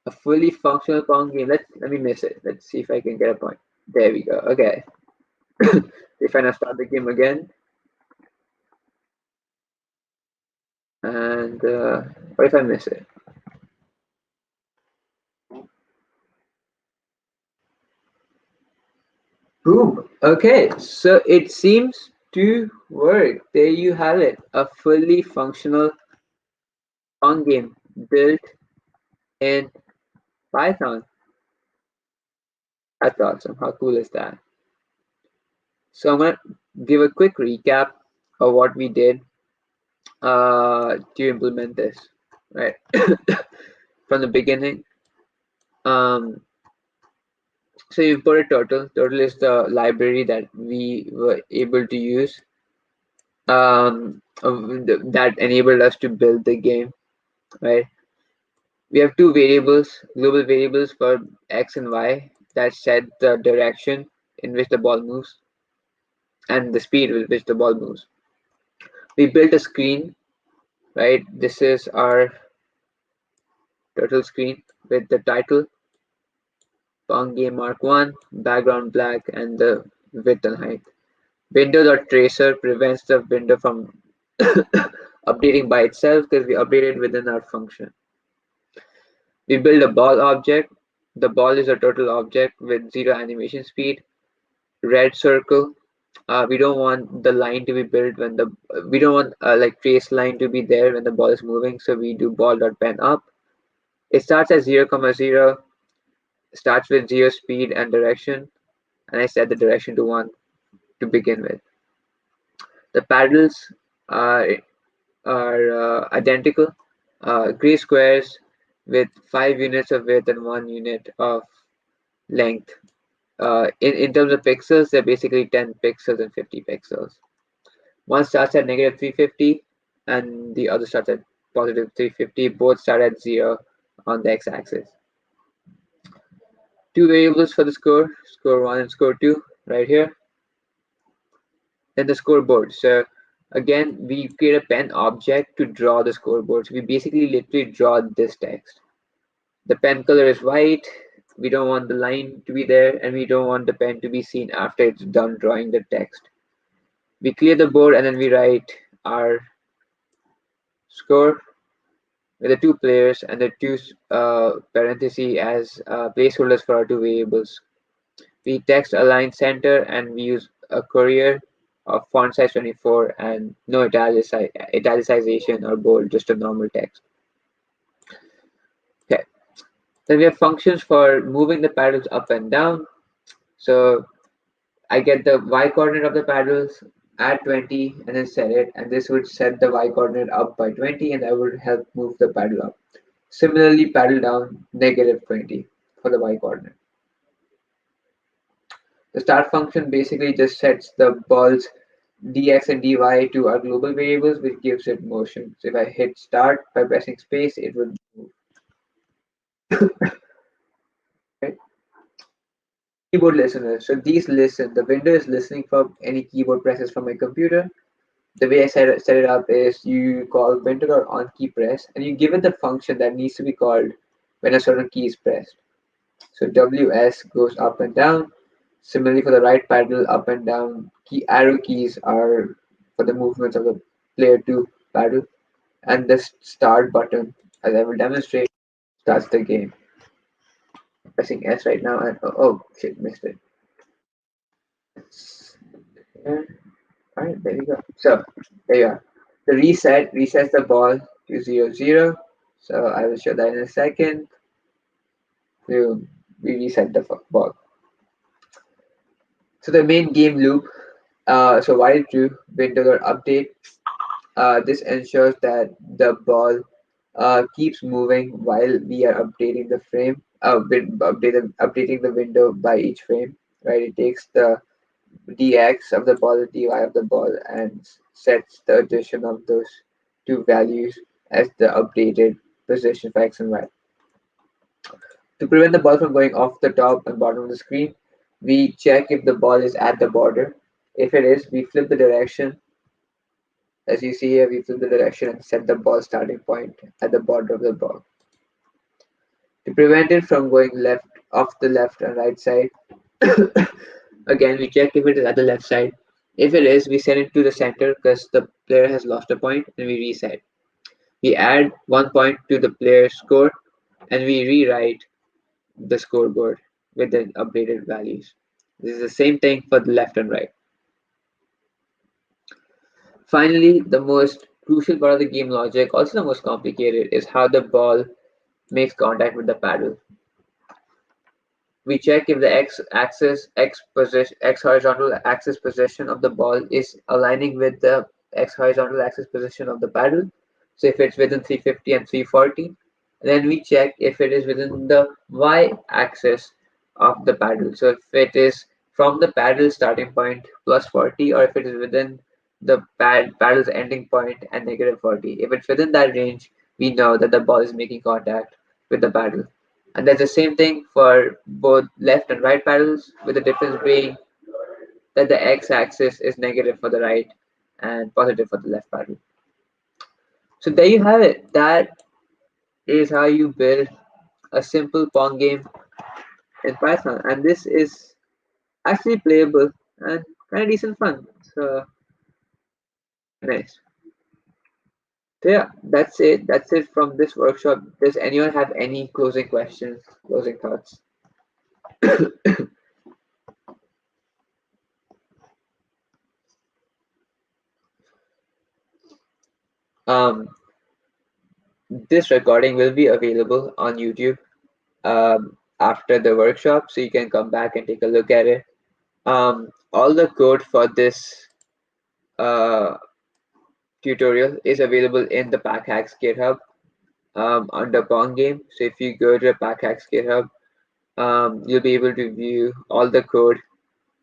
A fully functional Pong game. Let me miss it. Let's see if I can get a point. There we go. Okay. If I now start the game again, and what if I miss it? Boom. Okay, so it seems to work. There you have it. A fully functional Pong game built in Python. That's awesome. How cool is that? So I'm gonna give a quick recap of what we did to implement this, right? From the beginning. Um, so you put a turtle. Turtle is the library that we were able to use that enabled us to build the game, right? We have two variables, global variables for x and y that set the direction in which the ball moves and the speed with which the ball moves. We built a screen, right? This is our turtle screen with the title, Pong Game Mark 1, background black, and the width and height. Window.tracer prevents the window from updating by itself because we updated within our function. We build a ball object. The ball is a turtle object with 0 animation speed. Red circle. We don't want the line to be built when the we don't want like trace line to be there when the ball is moving. So we do ball.pen up. It starts at 0, 0, starts with 0 speed and direction, and I set the direction to 1 to begin with. The paddles are identical, gray squares with 5 units of width and 1 unit of length. In terms of pixels, they're basically 10 pixels and 50 pixels. One starts at negative 350 and the other starts at positive 350. Both start at 0 on the x-axis. Two variables for the score, score 1 and score 2, right here. Then the scoreboard. So again, we create a pen object to draw the scoreboard. So we basically literally draw this text. The pen color is white. We don't want the line to be there, and we don't want the pen to be seen after it's done drawing the text. We clear the board and then we write our score with the two players and the two parentheses as placeholders for our two variables. We text align center and we use a courier of font size 24 and no italicization or bold, just a normal text. Okay. Then we have functions for moving the paddles up and down. So I get the y coordinate of the paddles at 20 and then set it, and this would set the y coordinate up by 20 and that would help move the paddle up. Similarly, paddle down negative 20 for the y coordinate. The start function basically just sets the ball's dx and dy to our global variables, which gives it motion. So if I hit start by pressing space, it would move. Right? Keyboard listeners. So these listen. The window is listening for any keyboard presses from my computer. The way I set it up is you call window or on key press, and you give it the function that needs to be called when a certain key is pressed. So WS goes up and down. Similarly, for the right paddle, up and down arrow keys are for the movements of the player 2 paddle, and the start button, as I will demonstrate, starts the game. I'm pressing S right now, and oh shit, missed it. All right, there you go. So there you are. The reset resets the ball to 0, 0. So I will show that in a second. We reset the ball. So the main game loop. So while true, window update. This ensures that the ball keeps moving while we are updating the frame. Updating the window by each frame. Right. It takes the dx of the ball, dy of the ball, and sets the addition of those two values as the updated position for x and y. To prevent the ball from going off the top and bottom of the screen, we check if the ball is at the border. If it is, we flip the direction. As you see here, we flip the direction and set the ball starting point at the border of the ball. To prevent it from going left off the left and right side, again we check if it is at the left side. If it is, we send it to the center because the player has lost a point and we reset. We add 1 point to the player's score and we rewrite the scoreboard with the updated values. This is the same thing for the left and right. Finally, the most crucial part of the game logic, also the most complicated, is how the ball makes contact with the paddle. We check if the x horizontal axis position of the ball is aligning with the x horizontal axis position of the paddle. So if it's within 350 and 340, then we check if it is within the y axis of the paddle. So if it is from the paddle starting point plus 40, or if it is within the paddle's ending point and negative 40. If it's within that range, we know that the ball is making contact with the paddle. And that's the same thing for both left and right paddles, with the difference being that the x-axis is negative for the right and positive for the left paddle. So there you have it. That is how you build a simple Pong game in Python. And this is actually playable and kind of decent fun. So nice. So yeah, that's it. That's it from this workshop. Does anyone have any closing questions, closing thoughts? Um, this recording will be available on YouTube after the workshop, so you can come back and take a look at it. All the code for this uh, tutorial is available in the PackHacks GitHub under Pong Game. So if you go to the PackHacks GitHub, you'll be able to view all the code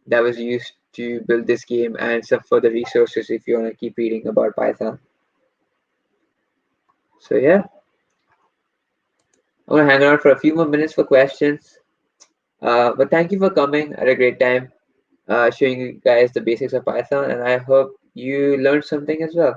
that was used to build this game and some further resources if you want to keep reading about Python. So yeah, I'm gonna hang around for a few more minutes for questions. But thank you for coming. I had a great time showing you guys the basics of Python, and I hope you learned something as well.